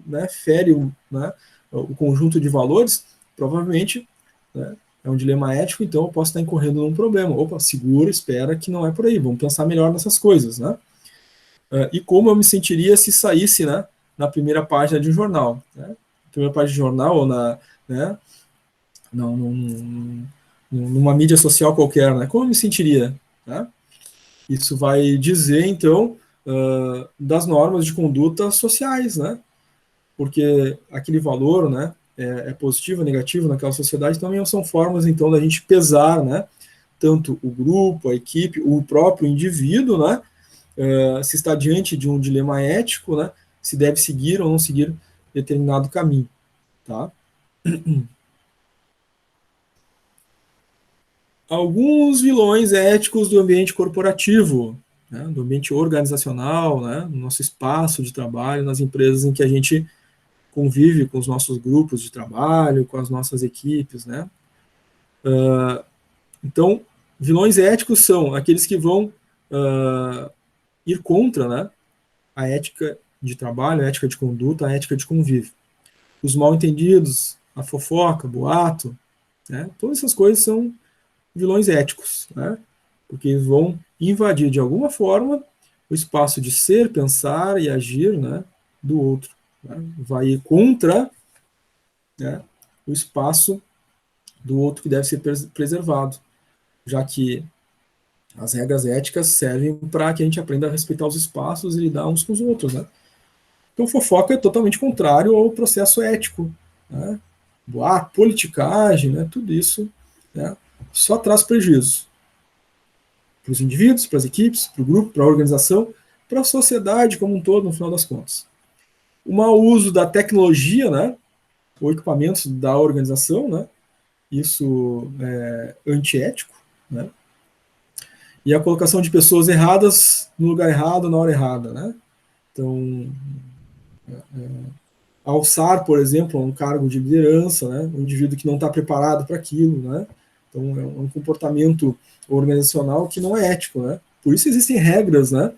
né, fere, né, o conjunto de valores, provavelmente, né, é um dilema ético, então eu posso estar incorrendo num problema. Opa, segura, espera, que não é por aí, vamos pensar melhor nessas coisas, né? E como eu me sentiria se saísse, né, na primeira página de um jornal, né? Primeira página de jornal ou né, numa mídia social qualquer, né? Como eu me sentiria, né? Isso vai dizer, então, das normas de conduta sociais, né? Porque aquele valor, né, é positivo ou negativo naquela sociedade, também são formas, então, da gente pesar, né, tanto o grupo, a equipe, o próprio indivíduo, né, se está diante de um dilema ético, né, se deve seguir ou não seguir determinado caminho, tá? Alguns vilões éticos do ambiente corporativo, né, do ambiente organizacional, né, no nosso espaço de trabalho, nas empresas em que a gente convive com os nossos grupos de trabalho, com as nossas equipes, né? Então, vilões éticos são aqueles que vão ir contra, né, a ética de trabalho, a ética de conduta, a ética de convívio. Os mal-entendidos, a fofoca, boato, né, todas essas coisas são vilões éticos, né, porque eles vão invadir de alguma forma o espaço de ser, pensar e agir, né, do outro. Né, vai ir contra, né, o espaço do outro que deve ser preservado, já que as regras éticas servem para que a gente aprenda a respeitar os espaços e lidar uns com os outros, né? Então, fofoca é totalmente contrário ao processo ético, né? Boato, politicagem, né? Tudo isso, né, só traz prejuízo para os indivíduos, para as equipes, para o grupo, para a organização, para a sociedade como um todo, no final das contas. O mau uso da tecnologia, né, ou equipamentos da organização, né, isso é antiético, né? E a colocação de pessoas erradas no lugar errado, na hora errada, né? Então, alçar, por exemplo, um cargo de liderança, né? Um indivíduo que não está preparado para aquilo, né? Então, é um comportamento organizacional que não é ético, né? Por isso existem regras, né?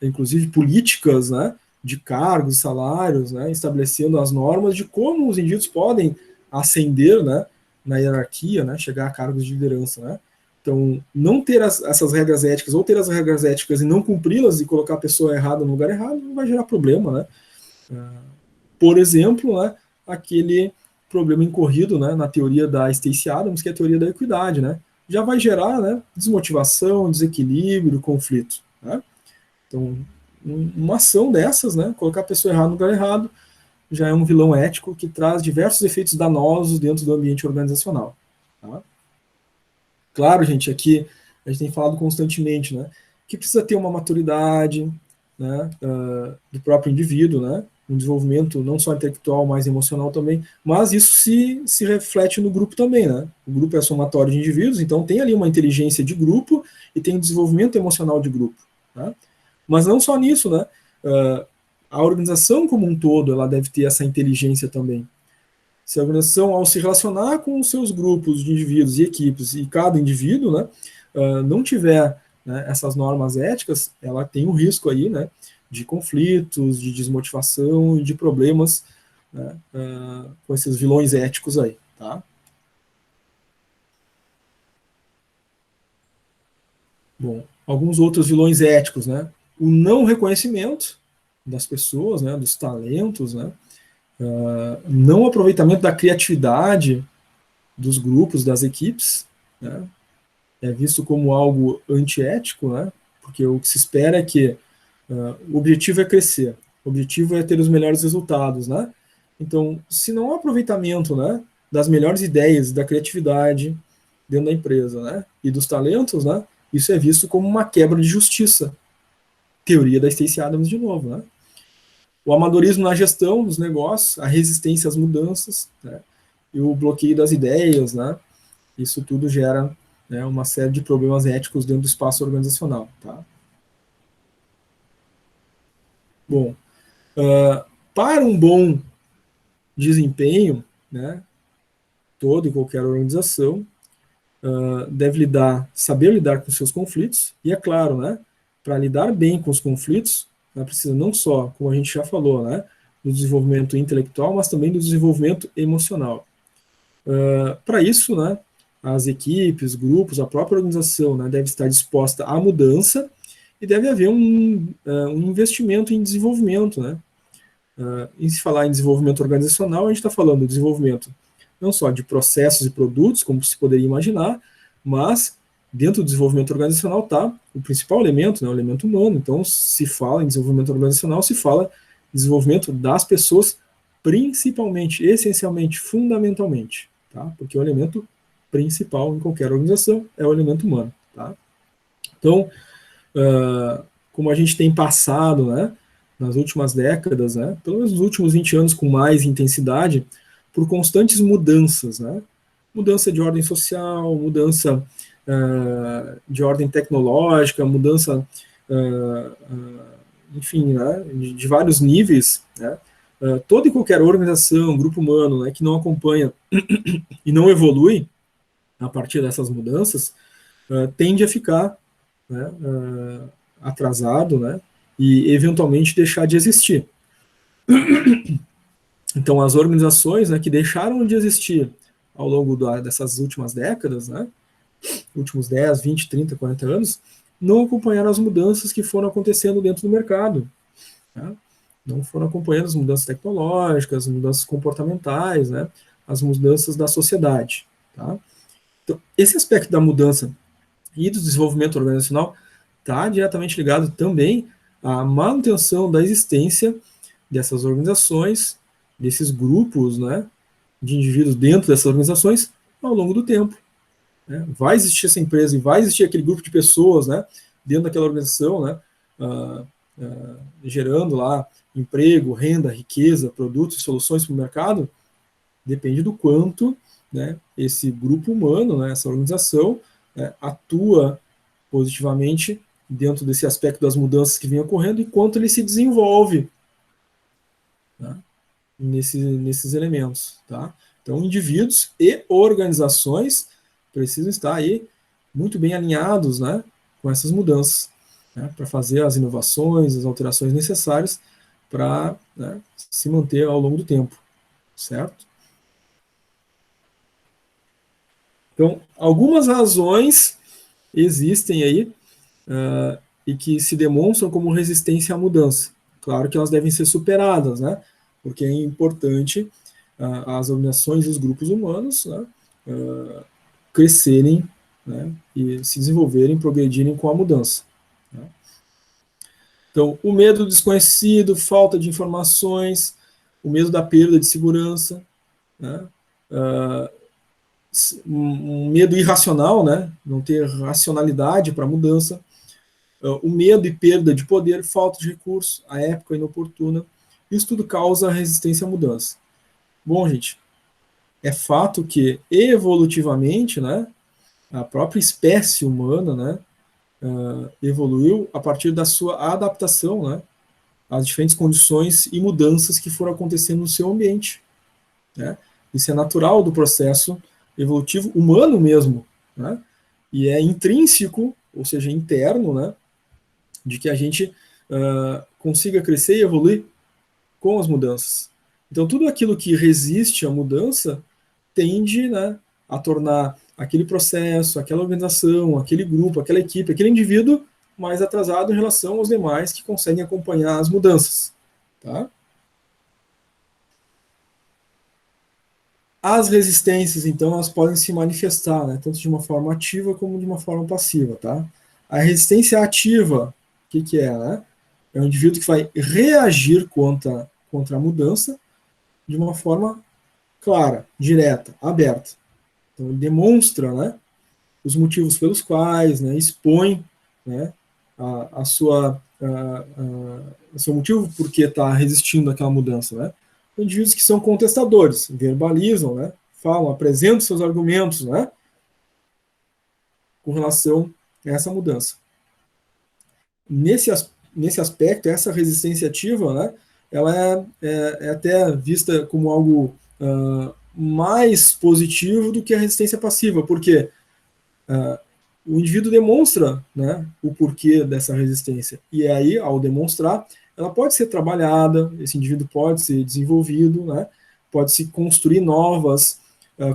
Inclusive políticas, né? De cargos, salários, né? Estabelecendo as normas de como os indivíduos podem ascender, né? Na hierarquia, né? Chegar a cargos de liderança, né? Então, não ter essas regras éticas ou ter as regras éticas e não cumpri-las e colocar a pessoa errada no lugar errado não vai gerar problema, né? Por exemplo, né, aquele problema incorrido, né, na teoria da Stacey Adams, que é a teoria da equidade, né? Já vai gerar, né, desmotivação, desequilíbrio, conflito, né? Então, uma ação dessas, né, colocar a pessoa errada no lugar errado, já é um vilão ético que traz diversos efeitos danosos dentro do ambiente organizacional, tá? Claro, gente, aqui a gente tem falado constantemente, né, que precisa ter uma maturidade, né, do próprio indivíduo, né, um desenvolvimento não só intelectual, mas emocional também, mas isso se reflete no grupo também, né? O grupo é somatório de indivíduos, então tem ali uma inteligência de grupo e tem um desenvolvimento emocional de grupo, né? Mas não só nisso, né? A organização como um todo, ela deve ter essa inteligência também. Se a organização, ao se relacionar com os seus grupos de indivíduos e equipes, e cada indivíduo, né, não tiver, né, essas normas éticas, ela tem um risco aí, né, de conflitos, de desmotivação e de problemas, né, com esses vilões éticos aí, tá? Bom, alguns outros vilões éticos, né? O não reconhecimento das pessoas, né, dos talentos, né? Não aproveitamento da criatividade dos grupos, das equipes, né? É visto como algo antiético, né? Porque o que se espera é que o objetivo é crescer, o objetivo é ter os melhores resultados, né? Então, se não há aproveitamento, né, das melhores ideias, da criatividade dentro da empresa, né, e dos talentos, né, isso é visto como uma quebra de justiça. Teoria da Stacey Adams de novo, né? O amadorismo na gestão dos negócios, a resistência às mudanças, né, e o bloqueio das ideias, né? Isso tudo gera, né, uma série de problemas éticos dentro do espaço organizacional, tá? Bom, para um bom desempenho, né, toda e qualquer organização deve saber lidar com seus conflitos, e é claro, né, para lidar bem com os conflitos, né, precisa não só, como a gente já falou, né, do desenvolvimento intelectual, mas também do desenvolvimento emocional. Para isso, né, as equipes, grupos, a própria organização, né, deve estar disposta à mudança e deve haver um investimento em desenvolvimento, né? E se falar em desenvolvimento organizacional, a gente está falando do desenvolvimento não só de processos e produtos, como se poderia imaginar, mas dentro do desenvolvimento organizacional está o principal elemento, né, o elemento humano. Então, se fala em desenvolvimento organizacional, se fala em desenvolvimento das pessoas, principalmente, essencialmente, fundamentalmente, tá? Porque o elemento principal em qualquer organização é o elemento humano, tá? Então, como a gente tem passado, né, nas últimas décadas, né, pelo menos nos últimos 20 anos com mais intensidade, por constantes mudanças, né, mudança de ordem social, mudança de ordem tecnológica, mudança, enfim, né, de vários níveis, né, toda e qualquer organização, grupo humano, né, que não acompanha e não evolui a partir dessas mudanças, tende a ficar, né, atrasado, né, e eventualmente deixar de existir. Então, as organizações, né, que deixaram de existir ao longo dessas últimas décadas, né, últimos 10, 20, 30, 40 anos, não acompanharam as mudanças que foram acontecendo dentro do mercado. Né? Não foram acompanhando as mudanças tecnológicas, as mudanças comportamentais, né, as mudanças da sociedade. Tá? Então, esse aspecto da mudança e do desenvolvimento organizacional está diretamente ligado também à manutenção da existência dessas organizações, desses grupos, né, de indivíduos dentro dessas organizações ao longo do tempo. Né? Vai existir essa empresa e vai existir aquele grupo de pessoas, né, dentro daquela organização, né, gerando lá emprego, renda, riqueza, produtos e soluções para o mercado, depende do quanto, né, esse grupo humano, né, essa organização, né, atua positivamente dentro desse aspecto das mudanças que vem ocorrendo e quanto ele se desenvolve, né, nesses elementos. Tá? Então, indivíduos e organizações precisam estar aí muito bem alinhados, né, com essas mudanças, né, para fazer as inovações, as alterações necessárias para, né, se manter ao longo do tempo, certo? Então, algumas razões existem aí e que se demonstram como resistência à mudança. Claro que elas devem ser superadas, né? Porque é importante as organizações e os grupos humanos, né, crescerem, né, e se desenvolverem, progredirem com a mudança. Né? Então, o medo do desconhecido, falta de informações, o medo da perda de segurança, né, um medo irracional, né, não ter racionalidade para a mudança, o medo e perda de poder, falta de recursos, a época inoportuna, isso tudo causa resistência à mudança. Bom, gente, é fato que evolutivamente, né, a própria espécie humana, né, evoluiu a partir da sua adaptação, né, às diferentes condições e mudanças que foram acontecendo no seu ambiente. Né? Isso é natural do processo evolutivo humano mesmo, né? E é intrínseco, ou seja, interno, né, de que a gente consiga crescer e evoluir com as mudanças. Então, tudo aquilo que resiste à mudança tende, né, a tornar aquele processo, aquela organização, aquele grupo, aquela equipe, aquele indivíduo mais atrasado em relação aos demais que conseguem acompanhar as mudanças. Tá? As resistências, então, elas podem se manifestar, né, tanto de uma forma ativa como de uma forma passiva. Tá? A resistência ativa, o que é? Né? É um indivíduo que vai reagir contra a mudança de uma forma clara, direta, aberta. Então, ele demonstra, né, os motivos pelos quais, né, expõe, né, o seu motivo por que está resistindo àquela mudança. Né? Indivíduos que são contestadores, verbalizam, né, falam, apresentam seus argumentos, né, com relação a essa mudança. Nesse aspecto, essa resistência ativa, né, ela é até vista como algo mais positivo do que a resistência passiva, porque o indivíduo demonstra, né, o porquê dessa resistência, e aí, ao demonstrar, ela pode ser trabalhada, esse indivíduo pode ser desenvolvido, né, pode se construir novas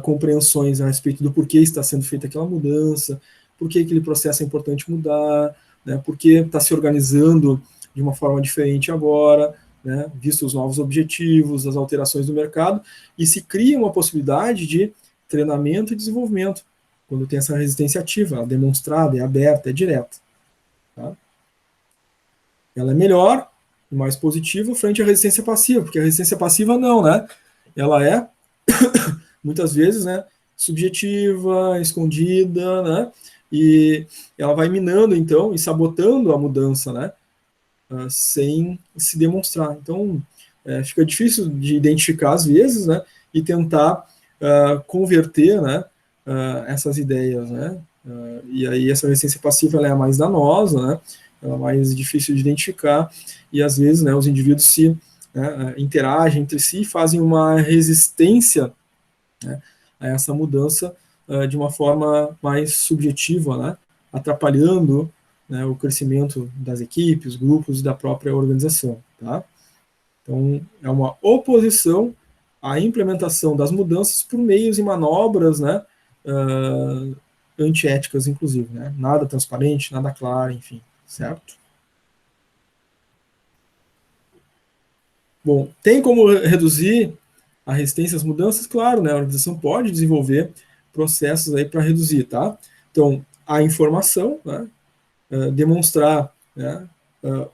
compreensões a respeito do porquê está sendo feita aquela mudança, por que aquele processo é importante mudar, né, por que está se organizando de uma forma diferente agora, né, visto os novos objetivos, as alterações do mercado, e se cria uma possibilidade de treinamento e desenvolvimento, quando tem essa resistência ativa, ela é demonstrada, é aberta, é direta. Tá? Ela é melhor e mais positiva frente à resistência passiva, porque a resistência passiva não, né? Ela é, muitas vezes, né, subjetiva, escondida, né? E ela vai minando, então, e sabotando a mudança, né? Sem se demonstrar. Então, fica difícil de identificar às vezes, né? E tentar converter, né? Essas ideias, né? E aí essa resistência passiva ela é a mais danosa, né? Ela é mais difícil de identificar e às vezes, né? Os indivíduos se interagem entre si, e fazem uma resistência, né, a essa mudança de uma forma mais subjetiva, né? Atrapalhando, né, o crescimento das equipes, grupos e da própria organização. Tá? Então, é uma oposição à implementação das mudanças por meios e manobras, né, antiéticas, inclusive. Né? Nada transparente, nada claro, enfim. Certo? Bom, tem como reduzir a resistência às mudanças? Claro, né? A organização pode desenvolver processos aí para reduzir, tá? Então, a informação, né? Demonstrar, né,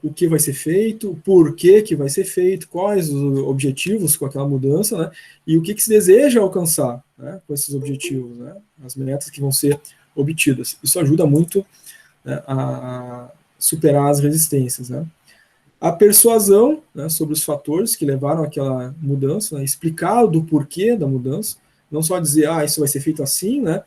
o que vai ser feito, por que vai ser feito, quais os objetivos com aquela mudança, né, e o que se deseja alcançar, né, com esses objetivos, né, as metas que vão ser obtidas. Isso ajuda muito, né, a superar as resistências. Né. A persuasão, né, sobre os fatores que levaram àquela mudança, né, explicar do porquê da mudança, não só dizer, isso vai ser feito assim, né,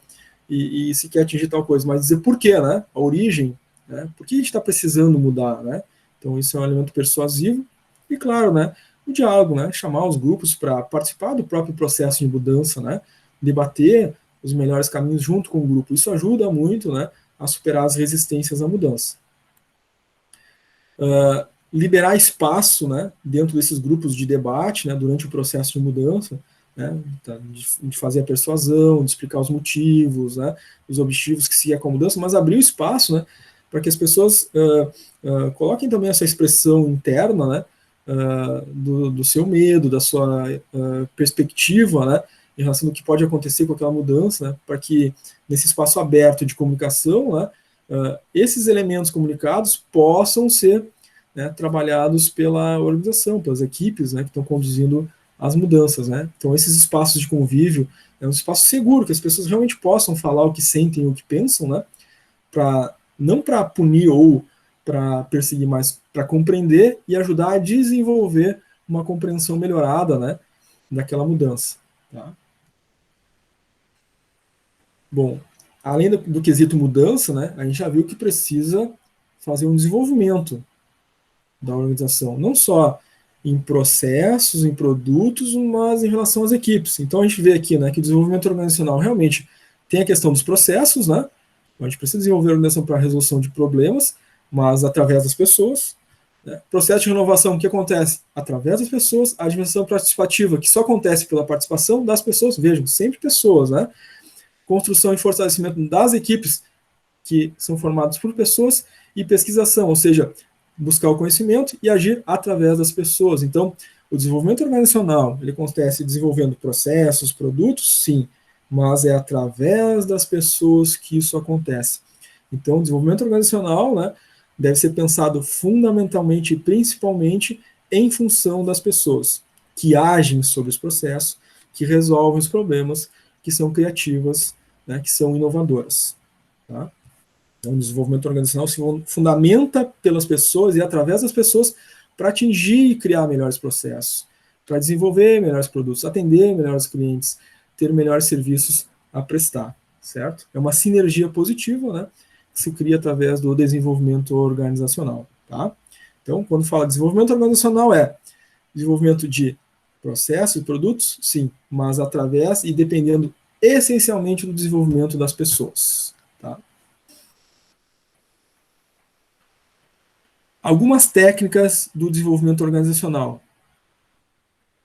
e se quer atingir tal coisa, mas dizer porquê, né, a origem, né, por que a gente está precisando mudar, né, então isso é um elemento persuasivo, e claro, né, o diálogo, né, chamar os grupos para participar do próprio processo de mudança, né, debater os melhores caminhos junto com o grupo, isso ajuda muito, né, a superar as resistências à mudança. Liberar espaço, né, dentro desses grupos de debate, né, durante o processo de mudança, né, de fazer a persuasão, de explicar os motivos, né, os objetivos que se é com a mudança, mas abrir o espaço, né, para que as pessoas coloquem também essa expressão interna, né, do seu medo, da sua perspectiva, né, em relação ao que pode acontecer com aquela mudança, né, para que nesse espaço aberto de comunicação, né, esses elementos comunicados possam ser, né, trabalhados pela organização, pelas equipes, né, que estão conduzindo as mudanças. Né? Então, esses espaços de convívio é um espaço seguro, que as pessoas realmente possam falar o que sentem, o que pensam, né, não para punir ou para perseguir, mas para compreender e ajudar a desenvolver uma compreensão melhorada, né, daquela mudança. Tá? Bom, além do quesito mudança, né, a gente já viu que precisa fazer um desenvolvimento da organização, não só em processos, em produtos, mas em relação às equipes. Então a gente vê aqui, né, que o desenvolvimento organizacional realmente tem a questão dos processos, né? A gente precisa desenvolver a organização para a resolução de problemas, mas através das pessoas. Né? Processo de renovação, o que acontece? Através das pessoas. A dimensão participativa, que só acontece pela participação das pessoas. Vejam, sempre pessoas, né? Construção e fortalecimento das equipes, que são formadas por pessoas, e pesquisação, ou seja, buscar o conhecimento e agir através das pessoas. Então, o desenvolvimento organizacional, ele acontece desenvolvendo processos, produtos, sim, mas é através das pessoas que isso acontece. Então, o desenvolvimento organizacional, né, deve ser pensado fundamentalmente e principalmente em função das pessoas que agem sobre os processos, que resolvem os problemas, que são criativas, né, que são inovadoras. Tá? Então, o desenvolvimento organizacional se fundamenta pelas pessoas e através das pessoas para atingir e criar melhores processos, para desenvolver melhores produtos, atender melhores clientes, ter melhores serviços a prestar, certo? É uma sinergia positiva, né, que se cria através do desenvolvimento organizacional, tá? Então, quando fala de desenvolvimento organizacional, é desenvolvimento de processos e produtos, sim, mas através e dependendo essencialmente do desenvolvimento das pessoas, tá? Algumas técnicas do desenvolvimento organizacional.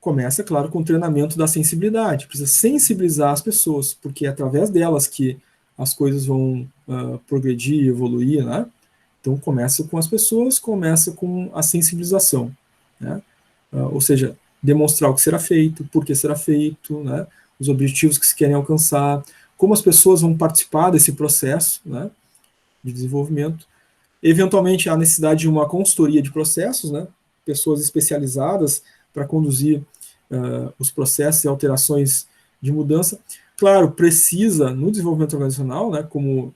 Começa, claro, com o treinamento da sensibilidade. Precisa sensibilizar as pessoas, porque é através delas que as coisas vão progredir, evoluir, né? Então, começa com as pessoas, começa com a sensibilização, né? Ou seja, demonstrar o que será feito, por que será feito, né? Os objetivos que se querem alcançar, como as pessoas vão participar desse processo, né, de desenvolvimento. Eventualmente, há necessidade de uma consultoria de processos, né? Pessoas especializadas para conduzir os processos e alterações de mudança. Claro, precisa, no desenvolvimento organizacional, né, como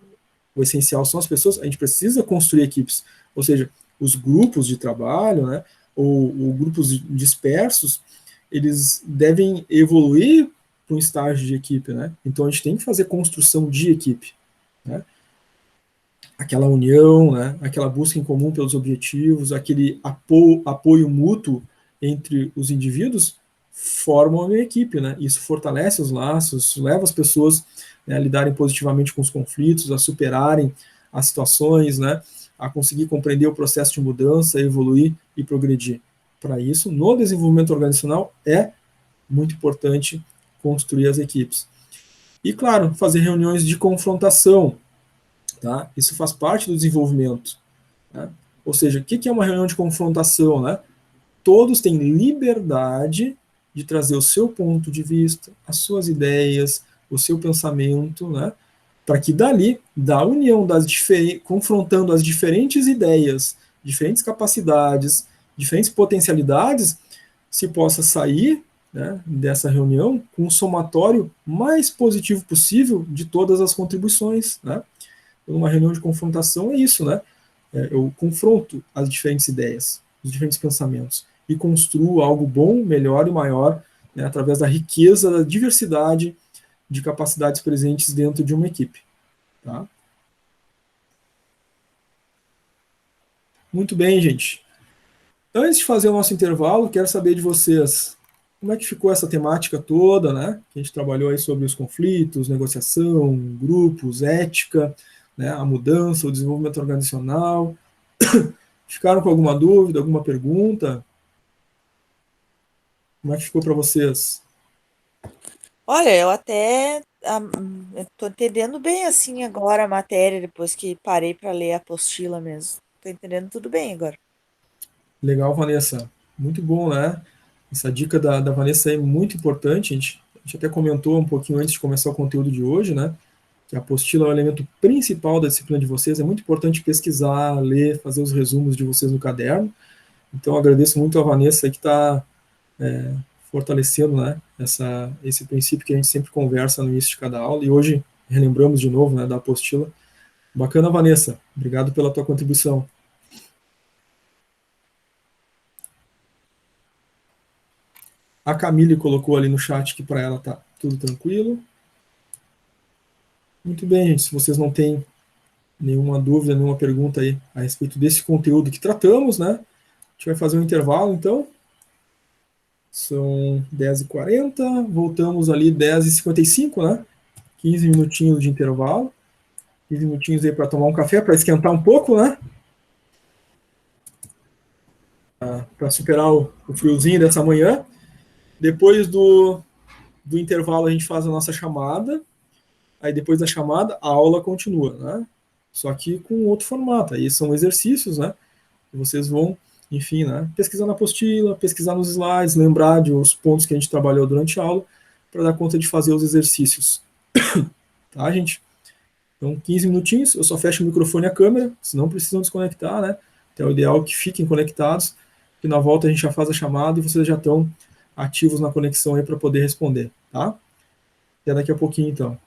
o essencial são as pessoas, a gente precisa construir equipes, ou seja, os grupos de trabalho, né, ou grupos dispersos, eles devem evoluir para um estágio de equipe, né? Então a gente tem que fazer construção de equipe, né? Aquela união, né? Aquela busca em comum pelos objetivos, aquele apoio mútuo entre os indivíduos formam a minha equipe, né? Isso fortalece os laços, leva as pessoas, né, a lidarem positivamente com os conflitos, a superarem as situações, né? A conseguir compreender o processo de mudança, evoluir e progredir. Para isso, no desenvolvimento organizacional é muito importante construir as equipes. E, claro, fazer reuniões de confrontação, tá? Isso faz parte do desenvolvimento, né? Ou seja, o que é uma reunião de confrontação, né? Todos têm liberdade de trazer o seu ponto de vista, as suas ideias, o seu pensamento, né? Para que dali, da união confrontando as diferentes ideias, diferentes capacidades, diferentes potencialidades, se possa sair, né, dessa reunião com um somatório mais positivo possível de todas as contribuições, né? Uma reunião de confrontação é isso, né? Eu confronto as diferentes ideias, os diferentes pensamentos e construo algo bom, melhor e maior, né, através da riqueza, da diversidade de capacidades presentes dentro de uma equipe. Tá? Muito bem, gente. Antes de fazer o nosso intervalo, quero saber de vocês como é que ficou essa temática toda, né? Que a gente trabalhou aí sobre os conflitos, negociação, grupos, ética, né, a mudança, o desenvolvimento organizacional. Ficaram com alguma dúvida, alguma pergunta? Como é que ficou para vocês? Olha, eu até estou entendendo bem assim agora a matéria, depois que parei para ler a apostila mesmo. Estou entendendo tudo bem agora. Legal, Vanessa. Muito bom, né? Essa dica da Vanessa é muito importante. A gente até comentou um pouquinho antes de começar o conteúdo de hoje, né? Que a apostila é o elemento principal da disciplina de vocês. É muito importante pesquisar, ler, fazer os resumos de vocês no caderno. Então, agradeço muito a Vanessa que está fortalecendo, né, esse princípio que a gente sempre conversa no início de cada aula. E hoje relembramos de novo, né, da apostila. Bacana, Vanessa. Obrigado pela tua contribuição. A Camille colocou ali no chat que para ela tá tudo tranquilo. Muito bem, gente. Se vocês não têm nenhuma dúvida, nenhuma pergunta aí a respeito desse conteúdo que tratamos, né? A gente vai fazer um intervalo, então. São 10h40, voltamos ali 10h55, né? 15 minutinhos de intervalo. 15 minutinhos aí para tomar um café, para esquentar um pouco, né? Para superar o friozinho dessa manhã. Depois do intervalo, a gente faz a nossa chamada. Aí, depois da chamada, a aula continua, né? Só que com outro formato. Aí são exercícios, né? E vocês vão, enfim, né? Pesquisar na apostila, pesquisar nos slides, lembrar de os pontos que a gente trabalhou durante a aula, para dar conta de fazer os exercícios. Tá, gente? Então, 15 minutinhos, eu só fecho o microfone e a câmera, senão precisam desconectar, né? Então, é o ideal que fiquem conectados, que na volta a gente já faz a chamada e vocês já estão ativos na conexão aí para poder responder, tá? Até daqui a pouquinho, então.